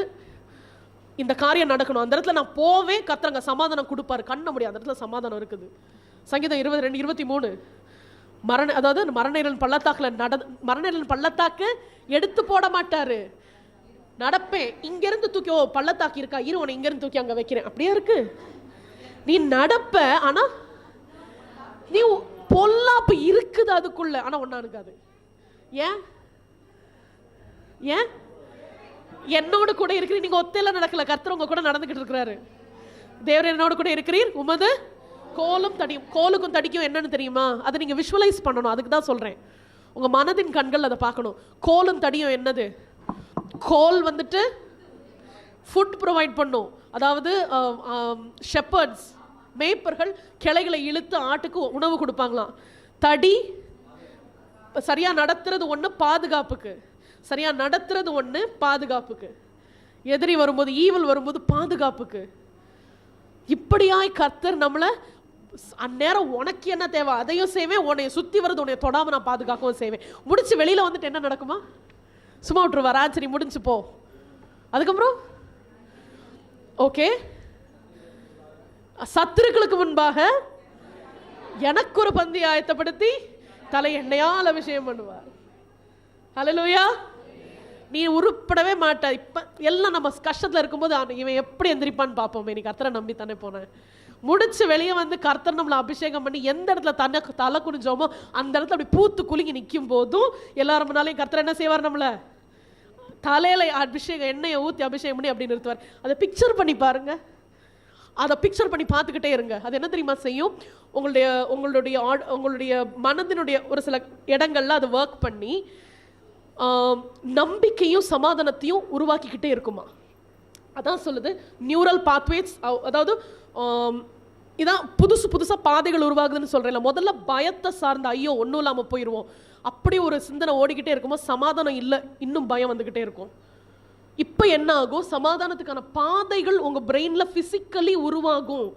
இந்த காரியம் நடக்கணும், அந்த இடத்துல நான் போவே, கர்த்தர் சமாதானம் கொடுப்பாரு. கண்ண முடியாது, அந்த இடத்துல சமாதானம் இருக்குது. சங்கீதம் 22:23 அதாவது மரண பள்ளத்தாக்கு எடுத்து போட மாட்டாரு. நடப்பேன், இங்க இருந்து தூக்கி, ஓ பள்ளத்தாக்கு இருக்கா, இரு உன்னை இங்க இருந்து தூக்கி அங்க வைக்கிறேன், அப்படியே இருக்கு. நீ நடப்ப, ஆனா நீ பொல்லாப்பு இருக்குது அதுக்குள்ள, ஆனா ஒண்ணா இருக்காது. ஏன் ஏன் என்னோடு கூட இருக்கிறீர். நீங்க ஒத்தையில நடக்கல, கர்த்தர் உங்க கூட நடந்துகிட்டு இருக்கிறாரு. தேவர் என்னோடு கூட இருக்கிறீர், உமது கோலும் தடியும். கோலுக்கும் தடிக்கும் என்னன்னு தெரியுமா? அதை நீங்க விஷுவலைஸ் பண்ணணும். அதுக்கு தான் சொல்றேன், உங்க மனதின் கண்கள் அதை பார்க்கணும். கோலும் தடியும் என்னது? கோல் வந்துட்டு ஃபுட் ப்ரொவைட் பண்ணும். அதாவது ஷெப்பர்ட்ஸ், மேய்ப்பர்கள் கிளைகளை இழுத்து ஆட்டுக்கு உணவு கொடுப்பாங்களாம். தடி சரியா நடத்துறது ஒண்ணு பாதுகாப்புக்கு, சரியா நடத்துறது ஒண்ணு பாதுகாப்புக்கு. எதிரி வரும்போது, ஈவல் வரும்போது பாதுகாப்புக்கு. இப்படியாய் கர்த்தர் நம்மளை அந்நேரம் உனக்கு என்ன தேவை அதையும் செய்வேன், உன்னை சுத்தி வருது உன்னை தொடாம நான் பாதுகாக்கவும் செய்வேன். முடிச்சு வெளியில வந்துட்டு என்ன நடக்குமா? சும்மா விட்டுருவாரா? சரி முடிஞ்சு போ. அதுக்கப்புறம் ஓகே, சத்துருக்களுக்கு முன்பாக எனக்கு ஒரு பந்தி ஆயத்தப்படுத்தி தலை எண்ணெயால் அபிஷேகம் பண்ணுவார். ஹல்லேலூயா. நீ உருப்படவே மாட்ட. இப்ப எல்லாம் நம்ம கஷ்டத்துல இருக்கும்போது இவன் எப்படி எந்திரிப்பான்னு பார்ப்போம். இன்னைக்கு கர்த்தரை நம்பி தானே போனேன். முடிச்சு வெளியே வந்து கர்த்தர் நம்மளை அபிஷேகம் பண்ணி எந்த இடத்துல தலை குனிஞ்சோமோ அந்த இடத்துல அப்படி பூத்து குலுங்கி நிற்கும் போதும் எல்லாரும் முன்னாலையும் கர்த்தர் என்ன செய்வார்? நம்மள தலையில அபிஷேகம் எண்ணெயை ஊற்றி அபிஷேகம் பண்ணி அப்படி நிறுத்துவார். அதை பிக்சர் பண்ணி பாருங்க, அதை பிக்சர் பண்ணி பார்த்துக்கிட்டே இருங்க. அது என்ன தெரியுமா செய்யும்? உங்களுடைய மனதினுடைய ஒரு சில இடங்கள்ல அது ஒர்க் பண்ணி நம்பிக்கையும் சமாதானத்தையும் உருவாக்கிக்கிட்டே இருக்குமா. அதான் சொல்லுது நியூரல் பாத்வேஸ். அதாவது இதான் புதுசா பாதைகள் உருவாகுதுன்னு சொல்றேன்ல. முதல்ல பயத்தை சார்ந்த ஐயோ ஒன்றும் இல்லாமல் போயிடுவோம் அப்படி ஒரு சிந்தனை ஓடிக்கிட்டே இருக்கும்போது சமாதானம் இல்லை, இன்னும் பயம் வந்துக்கிட்டே இருக்கும். இப்போ என்ன ஆகும்? சமாதானத்துக்கான பாதைகள் உங்க பிரெயின்ல பிசிக்கலி உருவாகும்,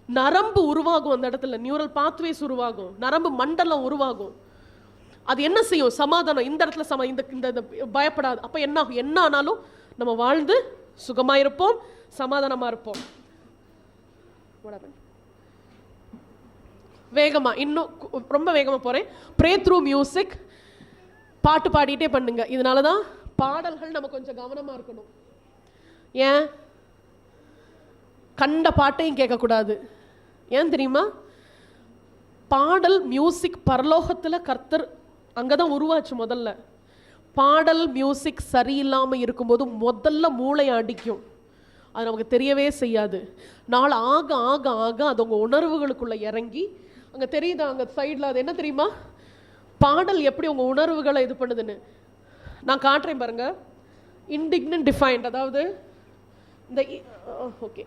நரம்பு உருவாகும், அந்த இடத்துல நியூரல் பாத்வேஸ் உருவாகும், நரம்பு மண்டலம் உருவாகும். அது என்ன செய்யும்? சமாதானம் இந்த இடத்துல இந்த பயப்படாது. அப்ப என்ன ஆகும்? என்ன ஆனாலும் நம்ம வாழ்ந்து சுகமா இருப்போம், சமாதானமா இருப்போம். வேகமா, இன்னும் ரொம்ப வேகமா போறேன். ப்ரே த்ரூ மியூசிக், பாட்டு பாடிட்டே பண்ணுங்க. இதனாலதான் பாடல்கள் நம்ம கொஞ்சம் கவனமா இருக்கணும். ஏன்? கண்ட பாட்டையும் கேட்கக்கூடாது. ஏன் தெரியுமா? பாடல் மியூசிக் பரலோகத்துல கர்த்தர் அங்கதான் உருவாச்சு. முதல்ல பாடல் மியூசிக் சரியில்லாம இருக்கும்போது முதல்ல மூளையை அடிக்கும். அது நமக்கு தெரியவே செய்யாது. நாள் ஆக ஆக ஆக அது உங்க உணர்வுகளுக்குள்ள இறங்கி அங்க தெரியுதா? அங்க சைட்ல அது என்ன தெரியுமா? பாடல் எப்படி உங்க உணர்வுகளை இது பண்ணுதுன்னு நான் காட்டுறேன் பாருங்க. இன்டிக்னன்ட் டிஃபைன்ட், அதாவது இந்த ஓகே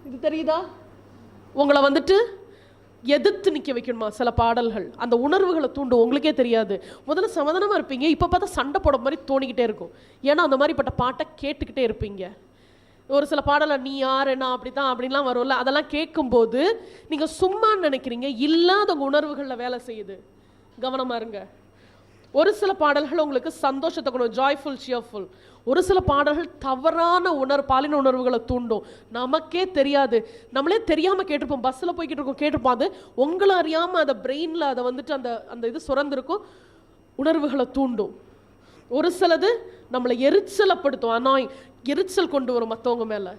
இது தெரியுதா? உங்களை வந்துட்டு எதிர்த்து நிற்க வைக்கணுமா சில பாடல்கள். அந்த உணர்வுகளை தூண்டும், உங்களுக்கே தெரியாது. முதல்ல சமாதானமாக இருப்பீங்க, இப்போ பார்த்தா சண்டை போட மாதிரி தோணிக்கிட்டே இருக்கும். ஏன்னா அந்த மாதிரிப்பட்ட பாட்டை கேட்டுக்கிட்டே இருப்பீங்க. ஒரு சில பாடலை நீ யார் நான் அப்படித்தான் அப்படின்லாம் வரும்ல, அதெல்லாம் கேட்கும்போது நீங்கள் சும்மா நினைக்கிறீங்க, இல்லாத உணர்வுகளில் வேலை செய்யுது. கவனமாக இருங்க. ஒரு சில பாடல்கள் உங்களுக்கு சந்தோஷத்தை கொண்டு, ஜாய்ஃபுல் சியர்ஃபுல். ஒரு சில பாடல்கள் தவறான பாலின உணர்வுகளை தூண்டும், நமக்கே தெரியாது. நம்மளே தெரியாமல் கேட்டிருப்போம், பஸ்ஸில் போய்கிட்டு இருக்கோம், கேட்டிருப்போம். அது உங்களை அறியாமல் அதை பிரெயினில் அதை வந்துட்டு அந்த இது சுரந்திருக்கும், உணர்வுகளை தூண்டும். ஒரு சிலது நம்மளை எரிச்சலப்படுத்தும், ஆனால் எரிச்சல் கொண்டு வரும் மற்றவங்க மேலே.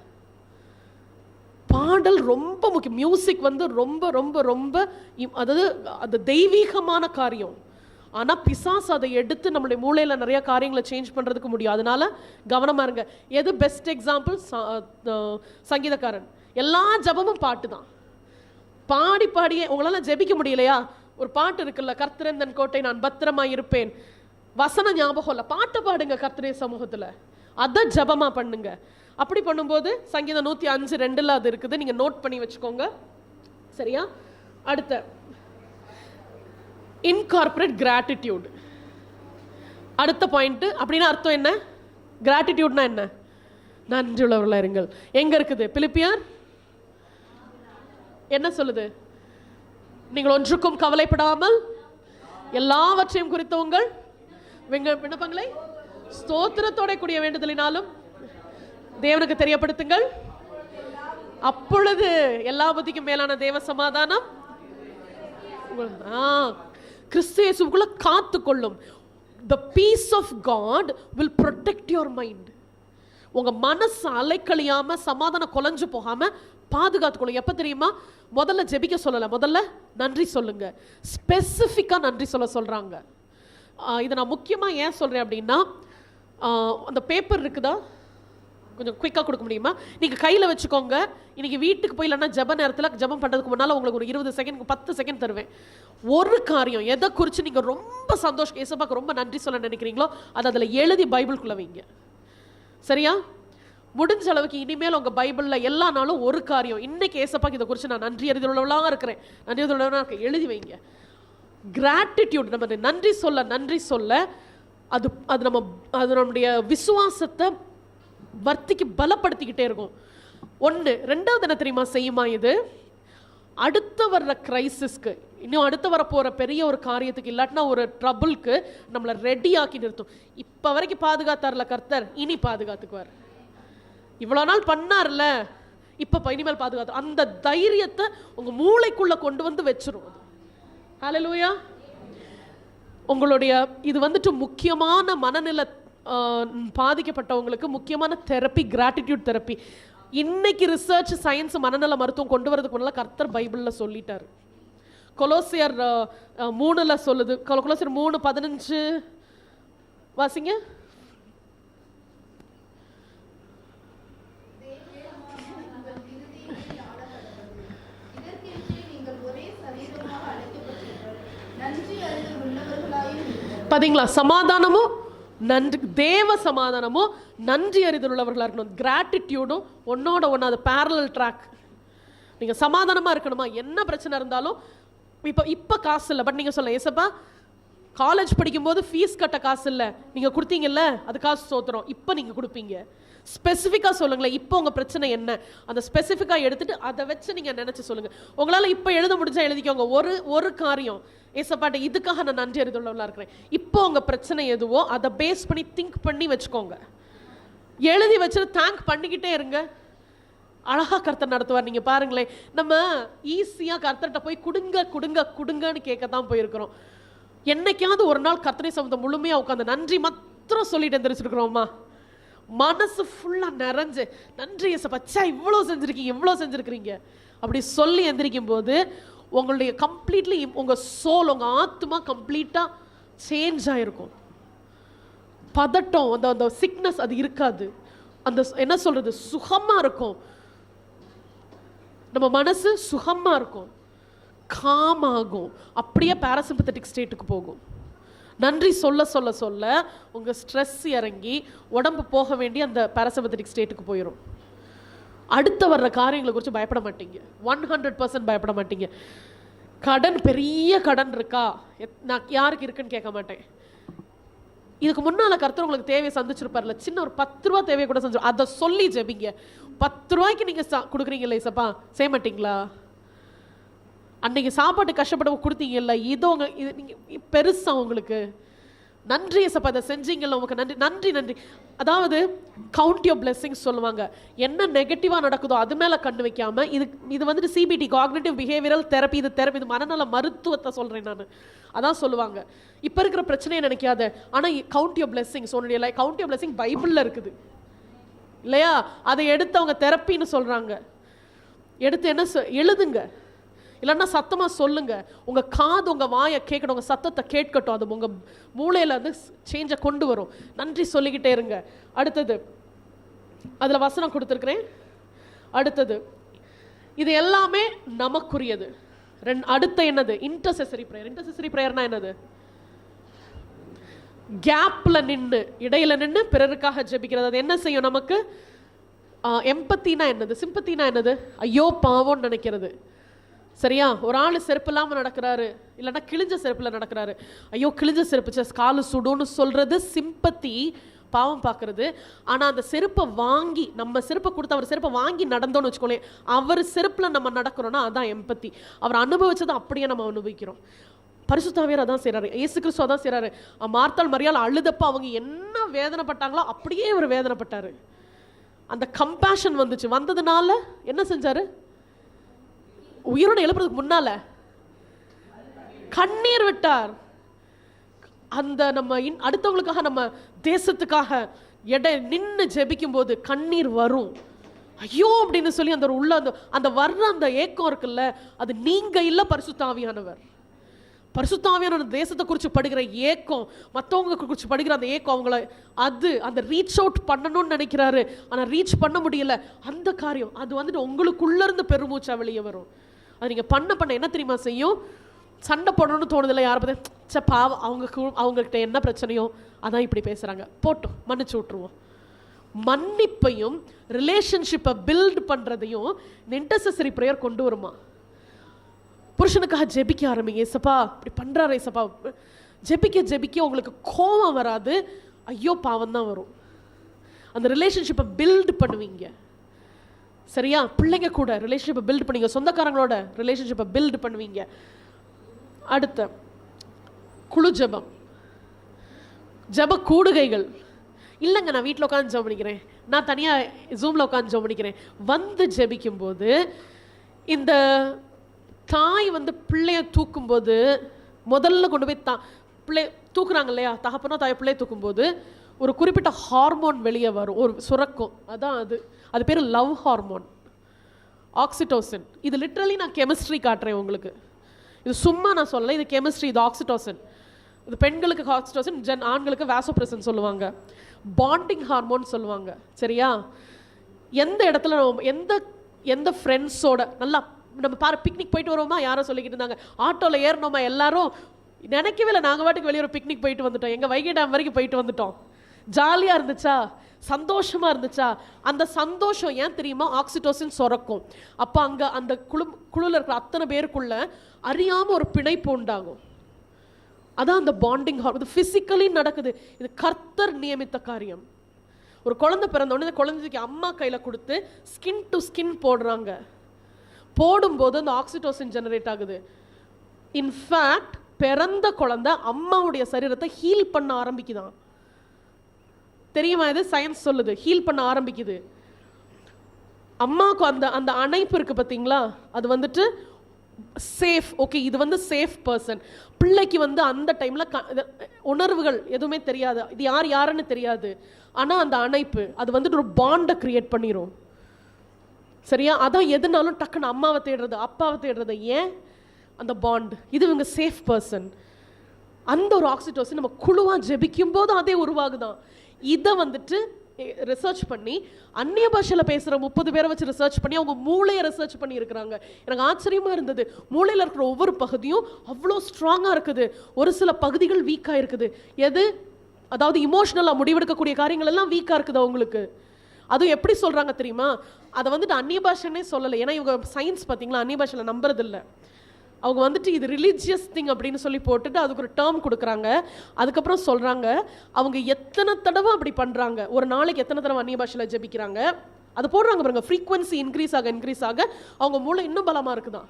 பாடல் ரொம்ப முக்கியம். மியூசிக் வந்து ரொம்ப ரொம்ப ரொம்ப அதாவது அது தெய்வீகமான காரியம். ஆனால் பிசாசு அதை எடுத்து நம்மளுடைய மூளையில் நிறைய காரியங்களை சேஞ்ச் பண்ணுறதுக்கு முடியும். அதனால கவனமாக இருங்க. எது பெஸ்ட் எக்ஸாம்பிள்? சங்கீதக்காரன். எல்லா ஜபமும் பாட்டு தான். பாடி பாடியே உங்களால் ஜெபிக்க முடியலையா? ஒரு பாட்டு இருக்குல்ல, கர்த்தரேந்தன் கோட்டை நான் பத்திரமா இருப்பேன். வசன ஞாபகம் இல்லை, பாட்டை பாடுங்க கர்த்தரே சமூகத்தில், அதை ஜபமாக பண்ணுங்க. அப்படி பண்ணும்போது சங்கீதம் 105:2 அது இருக்குது, நீங்கள் நோட் பண்ணி வச்சுக்கோங்க. சரியா? அடுத்த இன்கார்பரேட் கிராட்டிடியூட். அடுத்த பாயிண்ட். அப்படின்னா அர்த்தம் என்ன? கிராட்டிடியூட்னா என்ன? நன்றி உள்ளவர்களாக இருங்கள். எங்க இருக்குது? பிலிப்பியர் என்ன சொல்லுது? நீங்கள் ஒன்றுக்கும் கவலைப்படாமல் எல்லாவற்றையும் குறித்த உங்கள் விண்ணப்பங்களை ஸ்தோத்திரத்தோட கூடிய வேண்டுதலினாலும் தேவனுக்கு தெரியப்படுத்துங்கள். அப்பொழுது எல்லா புத்திக்கும் மேலான தேவ சமாதானம் கிறிஸ்து இயேசுவுக்குள்ள காத்து கொள்ளும். The peace of God will protect your mind. உங்க மனசு அலைக்கழியாம சமாதானம் குலைஞ்சு போகாம பாதுகாத்துக்கொள்ளும். எப்ப தெரியுமா? முதல்ல ஜெபிக்க சொல்லல, முதல்ல நன்றி சொல்லுங்க. ஸ்பெசிஃபிக்கா நன்றி சொல்றாங்க. இதை நான் முக்கியமா ஏன் சொல்றேன் அப்படின்னா, அந்த பேப்பர் இருக்குதா, கொஞ்சம் குயிக்காக கொடுக்க முடியுமா? நீங்கள் கையில் வச்சுக்கோங்க. இன்றைக்கி வீட்டுக்கு போய் இல்லைன்னா ஜப நேரத்தில் ஜபம் பண்ணுறதுக்கு முன்னால் உங்களுக்கு ஒரு 20 செகண்ட் 10 செகண்ட் தருவேன். ஒரு காரியம் எதை குறித்து நீங்கள் ரொம்ப சந்தோஷம் ஏசப்பாக்கு ரொம்ப நன்றி சொல்ல நினைக்கிறீங்களோ அதை அதில் எழுதி பைபிள்குள்ளே வைங்க. சரியா? முடிஞ்ச அளவுக்கு இனிமேல் உங்கள் பைபிளில் எல்லா நாளும் ஒரு காரியம், இன்னைக்கு ஏசப்பாக்கு இதை குறித்து நான் நன்றி அறிந்துள்ளவளாக இருக்கிறேன், நன்றி அறிந்துள்ளவளாக எழுதி வைங்க. கிராட்டிடியூட், நம்ம நன்றி சொல்ல அது நம்முடைய விசுவாசத்தை வர்த்திக்கு பலப்படுத்திக்கிட்டே இருக்கும். ஒன்று. ரெண்டாவது என்ன தெரியுமா செய்யுமா? இது அடுத்த வர்ற கிரைசிஸ்க்கு, இன்னும் அடுத்த வர போகிற பெரிய ஒரு காரியத்துக்கு, இல்லாட்டினா ஒரு ட்ரபுளுக்கு நம்மளை ரெடி ஆக்கி நிறுத்தும். இப்போ வரைக்கும் பாதுகாத்தார்ல கர்த்தர், இனி பாதுகாத்துக்குவார். இவ்வளோ நாள் பண்ணார்ல, இப்போ இனிமேல் பாதுகாத்து, அந்த தைரியத்தை உங்கள் மூளைக்குள்ளே கொண்டு வந்து வச்சிரும். ஹல்லேலூயா. உங்களுடைய இது வந்துட்டு முக்கியமான மனநிலை பாதிக்கப்பட்டவங்களுக்கு முக்கியமான தெரப்பி கிராட்டிடியூட் தெரப்பி. இன்னைக்கு ரிசர்ச் சயின்ஸ் மனநல மருத்துவம் கொண்டு வரதுக்கு முன்னால கர்த்தர் பைபிளில் சொல்லிட்டார். கொலோசியர் 3 சொல்லுது. கொலோசியர் 3:15 வாசிங்க. பாத்தீங்களா? சமாதானமும் நன்றி, தேவ சமாதானமும் நன்றி அறிதல் உள்ளவர்களாக இருக்கணும். கிராட்டிடியூடும் ஒன்னோட ஒன்று, அது பேரலல் ட்ராக். நீங்கள் சமாதானமாக இருக்கணுமா? என்ன பிரச்சனை இருந்தாலும், இப்போ காசு இல்லை, பட் நீங்கள் சொல்ல ஏசப்பா காலேஜ் படிக்கும்போது ஃபீஸ் கட்ட காசு இல்லை, நீங்கள் கொடுத்தீங்கல்ல, அது காசு சோத்துறோம், இப்போ நீங்கள் கொடுப்பீங்க. ஸ்பெசிஃபிக்காக சொல்லுங்களேன், இப்போ உங்கள் பிரச்சனை என்ன, அந்த ஸ்பெசிஃபிக்காக எடுத்துகிட்டு அதை வச்சு நீங்கள் நினச்சி சொல்லுங்கள். உங்களால் இப்போ எழுத முடிஞ்சால் எழுதிக்கோங்க. ஒரு காரியம், ஏசப்பாட்ட இதுக்காக நான் நன்றி அறிந்துள்ளவளாக இருக்கிறேன். இப்போ உங்கள் பிரச்சனை எதுவோ அதை பேஸ் பண்ணி திங்க் பண்ணி வச்சுக்கோங்க. எழுதி வச்சுட்டு தேங்க் பண்ணிக்கிட்டே இருங்க. அழகாக கர்த்தர் நடத்துவார். நீங்கள் பாருங்களேன், நம்ம ஈஸியாக கர்த்தர்கிட்ட போய் கொடுங்கன்னு கேட்க தான் போயிருக்கிறோம். என்னைக்காவது ஒரு நாள் கர்த்தரை சம்பந்தம் முழுமையாக உட்காந்து நன்றி மாத்திரம் சொல்லிட்டு எந்திரிச்சிருக்கிறோமா? மனசு ஃபுல்லாக நிறைஞ்சு நன்றி ஏசப்பா, இவ்வளோ செஞ்சுருக்கிறீங்க அப்படி சொல்லி எந்திரிக்கும் போது உங்களுடைய கம்ப்ளீட்லி உங்கள் சோல், உங்கள் ஆத்மா கம்ப்ளீட்டாக சேஞ்ச் ஆகிருக்கும். பதட்டம், அந்த சிக்னஸ் அது இருக்காது. அந்த என்ன சொல்கிறது, சுகமாக இருக்கும். நம்ம மனசு சுகமாக இருக்கும், காமாகும், அப்படியே பாராசிம்பத்தட்டிக் ஸ்டேட்டுக்கு போகும். நன்றி சொல்ல சொல்ல சொல்ல உங்கள் ஸ்ட்ரெஸ் இறங்கி உடம்பு போக வேண்டிய அந்த பாராசிம்பத்தட்டிக் ஸ்டேட்டுக்கு போயிடும். அடுத்த வர்ற காரியங்களை குறித்து பயப்பட மாட்டீங்க, 100% பயப்பட மாட்டீங்க. கடன், பெரிய கடன் இருக்கா, நான் யாருக்கு இருக்குன்னு கேட்க மாட்டேன். இதுக்கு முன்னால் கர்த்தர் உங்களுக்கு தேவையை சந்திச்சிருப்பார்ல, சின்ன ஒரு 10 ரூபா தேவையை கூட செஞ்சு அதை சொல்லி ஜெபிங்க. 10 ரூபாய்க்கு நீங்கள் கொடுக்குறீங்களே சப்பா, செய்ய மாட்டீங்களா? அன்னைக்கு சாப்பாட்டு கஷ்டப்பட கொடுத்தீங்கல்ல, இது நீங்கள் பெருசாக உங்களுக்கு நன்றி ஏசப்பா, அதை செஞ்சீங்கல்ல, உங்களுக்கு நன்றி. அதாவது கவுண்ட் யோர் பிளெஸிங்ஸ் சொல்லுவாங்க. என்ன நெகட்டிவாக நடக்குதோ அது மேலே கண்டு வைக்காம, இது வந்துட்டு CBT, காக்னிட்டிவ் பிஹேவியரல் தெரப்பி, இது மனநல மருத்துவத்தை சொல்கிறேன் நான். அதான் சொல்லுவாங்க, இப்போ இருக்கிற பிரச்சனையை நினைக்காத, ஆனால் கவுண்ட் யோர் பிளெஸிங்ஸ். உன்னுடைய லைஃப் கவுண்ட் யோர் பிளெஸிங் பைபிளில் இருக்குது இல்லையா? அதை எடுத்து அவங்க தெரப்பின்னு சொல்கிறாங்க. எடுத்து என்ன எழுதுங்க, இல்லைன்னா சத்தமாக சொல்லுங்க. உங்கள் காது உங்கள் வாயை கேட்கணும், உங்கள் சத்தத்தை கேட்கட்டும். அது உங்கள் மூளையில் வந்து சேஞ்சை கொண்டு வரும். நன்றி சொல்லிக்கிட்டே இருங்க. அடுத்தது அதில் வசனம் கொடுத்துருக்குறேன். அடுத்தது இது எல்லாமே நமக்குரியது. அடுத்த என்னது, இன்டர்செசரி ப்ரேயர். இன்டர்செசரி ப்ரேயர்னா என்னது? கேப்பில் நின்று, இடையில நின்று பிறருக்காக ஜெபிக்கிறது. அது என்ன செய்யும் நமக்கு? எம்பத்தினா என்னது, சிம்பத்தினா என்னது? ஐயோ பாவம்னு நினைக்கிறது. சரியா? ஒரு ஆள் செருப்பு இல்லாமல் நடக்கிறாரு, இல்லைன்னா கிழிஞ்ச செருப்பில் நடக்கிறாரு, ஐயோ கிழிஞ்ச செருப்பு காலு சுடுன்னு சொல்கிறது சிம்பத்தி, பாவம் பார்க்குறது. ஆனால் அந்த செருப்பை வாங்கி, நம்ம செருப்பை கொடுத்து அவர் செருப்பை வாங்கி நடந்தோன்னு வச்சுக்கோங்களேன், அவர் செருப்பில் நம்ம நடக்கிறோன்னா அதான் எம்பத்தி. அவர் அனுபவிச்சதை அப்படியே நம்ம அனுபவிக்கிறோம். பரிசுத்த ஆவியார் அதான் செய்றாரு, இயேசு கிறிஸ்து அதான் செய்றாரு. மார்த்தாள் மரியாள் அழுதப்ப அவங்க என்ன வேதனைப்பட்டாங்களோ அப்படியே இவர் வேதனைப்பட்டாரு. அந்த கம்பேஷன் வந்ததுனால என்ன செஞ்சாரு? உயிரோட எழுப்புறதுக்கு முன்னால கண்ணீர் விட்டார். அந்த நம்ம அடுத்தவங்களுக்காக, நம்ம தேசத்துக்காக நின்று ஜெபிக்கும் போது கண்ணீர் வரும். ஐயோ அப்படின்னு சொல்லி அந்த உள்ள அந்த வர்ற அந்த ஏக்கம் இருக்குல்ல, அது நீங்க இல்ல, பரிசுத்த ஆவியானவர். பரிசுத்த ஆவியானவர் தேசத்தை குறித்து படுகிற ஏக்கம், மற்றவங்க குறித்து படுகிற அந்த ஏக்கம், அவங்கள அந்த ரீச் அவுட் பண்ணணும்னு நினைக்கிறாரு, ஆனா ரீச் பண்ண முடியல. அந்த காரியம் அது உங்களுக்குள்ள இருந்து பெருமூச்சா வெளியே வரும். அது நீங்க பண்ண என்ன தெரியுமா செய்யும்? சண்டை போடணும்னு தோணுதில்லை யாரை பற்றி? பாவம், அவங்ககிட்ட என்ன பிரச்சனையோ அதான் இப்படி பேசுறாங்க, போட்டோம் மன்னிச்சு விட்டுருவோம். மன்னிப்பையும் ரிலேஷன்ஷிப்பை பில்ட் பண்றதையும் இன்டர்செசரி பிரேயர் கொண்டு வருமா? புருஷனுக்காக ஜெபிக்க ஆரம்பிங்க. ஏசப்பா இப்படி பண்றாரு, ஏசப்பா ஜெபிக்க உங்களுக்கு கோபம் வராது, ஐயோ பாவம் தான் வரும். அந்த ரிலேஷன்ஷிப்பை பில்ட் பண்ணுவீங்க. சரியா? பிள்ளைங்க கூட ரிலேஷன்ஷிப்பை பில்ட் பண்ணுவீங்க, சொந்தக்காரங்களோட ரிலேஷன்ஷிப்பை பில்ட் பண்ணுவீங்க. அடுத்த குழு ஜெபம், ஜெப கூடுகைகள். இல்லைங்க நான் வீட்டில் உட்காந்து ஜெபம் பண்ணிக்கிறேன், நான் தனியாக ஜூமில் உட்காந்து ஜெபம் பண்ணிக்கிறேன். ஜெபிக்கும் போது இந்த தாய் பிள்ளைய தூக்கும்போது, முதல்ல கொண்டு போய் பிள்ளை தூக்குறாங்க இல்லையா, தகப்பனோ தாய் பிள்ளைய தூக்கும்போது ஒரு குறிப்பிட்ட ஹார்மோன் வெளியே வரும், ஒரு சுரக்கும். அதான் அது பேர் லவ் ஹார்மோன், ஆக்சிடோசின். இது லிட்ரலி நான் கெமிஸ்ட்ரி காட்டுறேன் உங்களுக்கு, இது சும்மா நான் சொல்லலை, இது கெமிஸ்ட்ரி. இது ஆக்சிடோசின். இது பெண்களுக்கு ஆக்சிடோசின், ஆண்களுக்கு வாசோப்ரெசன் சொல்லுவாங்க, பாண்டிங் ஹார்மோன் சொல்லுவாங்க. சரியா? எந்த இடத்துல எந்த ஃப்ரெண்ட்ஸோட நல்லா நம்ம பிக்னிக் போயிட்டு வருவோமா, யாரோ சொல்லிக்கிட்டு இருந்தாங்க, ஆட்டோவில் ஏறணுமா எல்லாரும், நினைக்கவே இல்லை. நாங்கள் வாட்டுக்கு வெளியே ஒரு பிக்னிக் போயிட்டு வந்துட்டோம், எங்கள் வைகை டேம் வரைக்கும் போயிட்டு வந்துட்டோம். ஜாலியாக இருந்துச்சா, சந்தோஷமாக இருந்துச்சா? அந்த சந்தோஷம் ஏன் தெரியுமா? ஆக்சிடோசின் சுரக்கும். அப்போ அங்கே அந்த குழுவில் இருக்கிற அத்தனை பேருக்குள்ள அறியாமல் ஒரு பிணைப்பு உண்டாகும். அதான் அந்த பாண்டிங் ஹார்மோன். இது ஃபிசிக்கலி நடக்குது, இது கர்த்தர் நியமித்த காரியம். ஒரு குழந்தை பிறந்த உடனே குழந்தைக்கு அம்மா கையில் கொடுத்து ஸ்கின் டு ஸ்கின் போடுறாங்க. போடும்போது அந்த ஆக்சிடோசின் ஜெனரேட் ஆகுது. இன்ஃபேக்ட் பிறந்த குழந்தை அம்மாவுடைய சரீரத்தை ஹீல் பண்ண ஆரம்பிக்குதான். தெரியுமா? இது சயின்ஸ் சொல்லுது, ஹீல் பண்ண ஆரம்பிக்குது. அம்மாவுக்கு அந்த அணைப்பு இருக்கு பார்த்தீங்களா, அது சேஃப். ஓகே, இது சேஃப் பர்சன். பிள்ளைக்கு அந்த டைம்ல உணர்வுகள் எதுவுமே தெரியாது, இது யாருன்னு தெரியாது. ஆனா அந்த அணைப்பு அது ஒரு பாண்டை கிரியேட் பண்ணிரும். சரியா? அதான் எதுனாலும் டக்குன்னு அம்மாவை தேடுறது, அப்பாவை தேடுறது. ஏன்? அந்த பாண்ட். இது இவங்க சேஃப் பர்சன். அந்த ஒரு ஆக்சிடோசின் நம்ம குழுவா ஜெபிக்கும் போது அதே உருவாகுதான். இதை ரிசர்ச் பண்ணி அந்நிய பாஷையில் பேசுகிற 30 பேரை வச்சு ரிசர்ச் பண்ணி அவங்க மூளையை ரிசர்ச் பண்ணி இருக்கிறாங்க. எனக்கு ஆச்சரியமாக இருந்தது. மூளையில் இருக்கிற ஒவ்வொரு பகுதியும் அவ்வளோ ஸ்ட்ராங்காக இருக்குது, ஒரு சில பகுதிகள் வீக்காக இருக்குது. அதாவது இமோஷனலாக முடிவெடுக்கக்கூடிய காரியங்கள் எல்லாம் வீக்காக இருக்குது அவங்களுக்கு. அதுவும் எப்படி சொல்கிறாங்க தெரியுமா? அதை அந்நிய பாஷைன்னே சொல்லலை. ஏன்னா இவங்க சயின்ஸ் பார்த்தீங்களா, அந்நிய பாஷையில் நம்புறதில்லை. அவங்க இது ரிலீஜியஸ் திங் அப்படின்னு சொல்லி போட்டுட்டு அதுக்கு ஒரு டேர்ம் கொடுக்குறாங்க. அதுக்கப்புறம் சொல்கிறாங்க அவங்க எத்தனை தடவை அப்படி பண்ணுறாங்க, ஒரு நாளைக்கு எத்தனை தடவை அந்நிய பாஷையில் ஜெபிக்கிறாங்க, அது போடுறாங்க பாருங்க. ஃப்ரீக்வன்சி இன்க்ரீஸ் ஆக அவங்க மூளை இன்னும் பலமாக இருக்குதான்.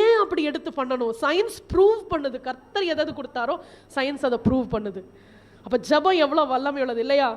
ஏன் அப்படி எடுத்து பண்ணணும்? சயின்ஸ் ப்ரூவ் பண்ணுது. கர்த்தர் எதாவது கொடுத்தாரோ சயின்ஸ் அதை ப்ரூவ் பண்ணுது. அப்போ ஜெபம் எவ்வளோ வல்லமை உள்ளது இல்லையா?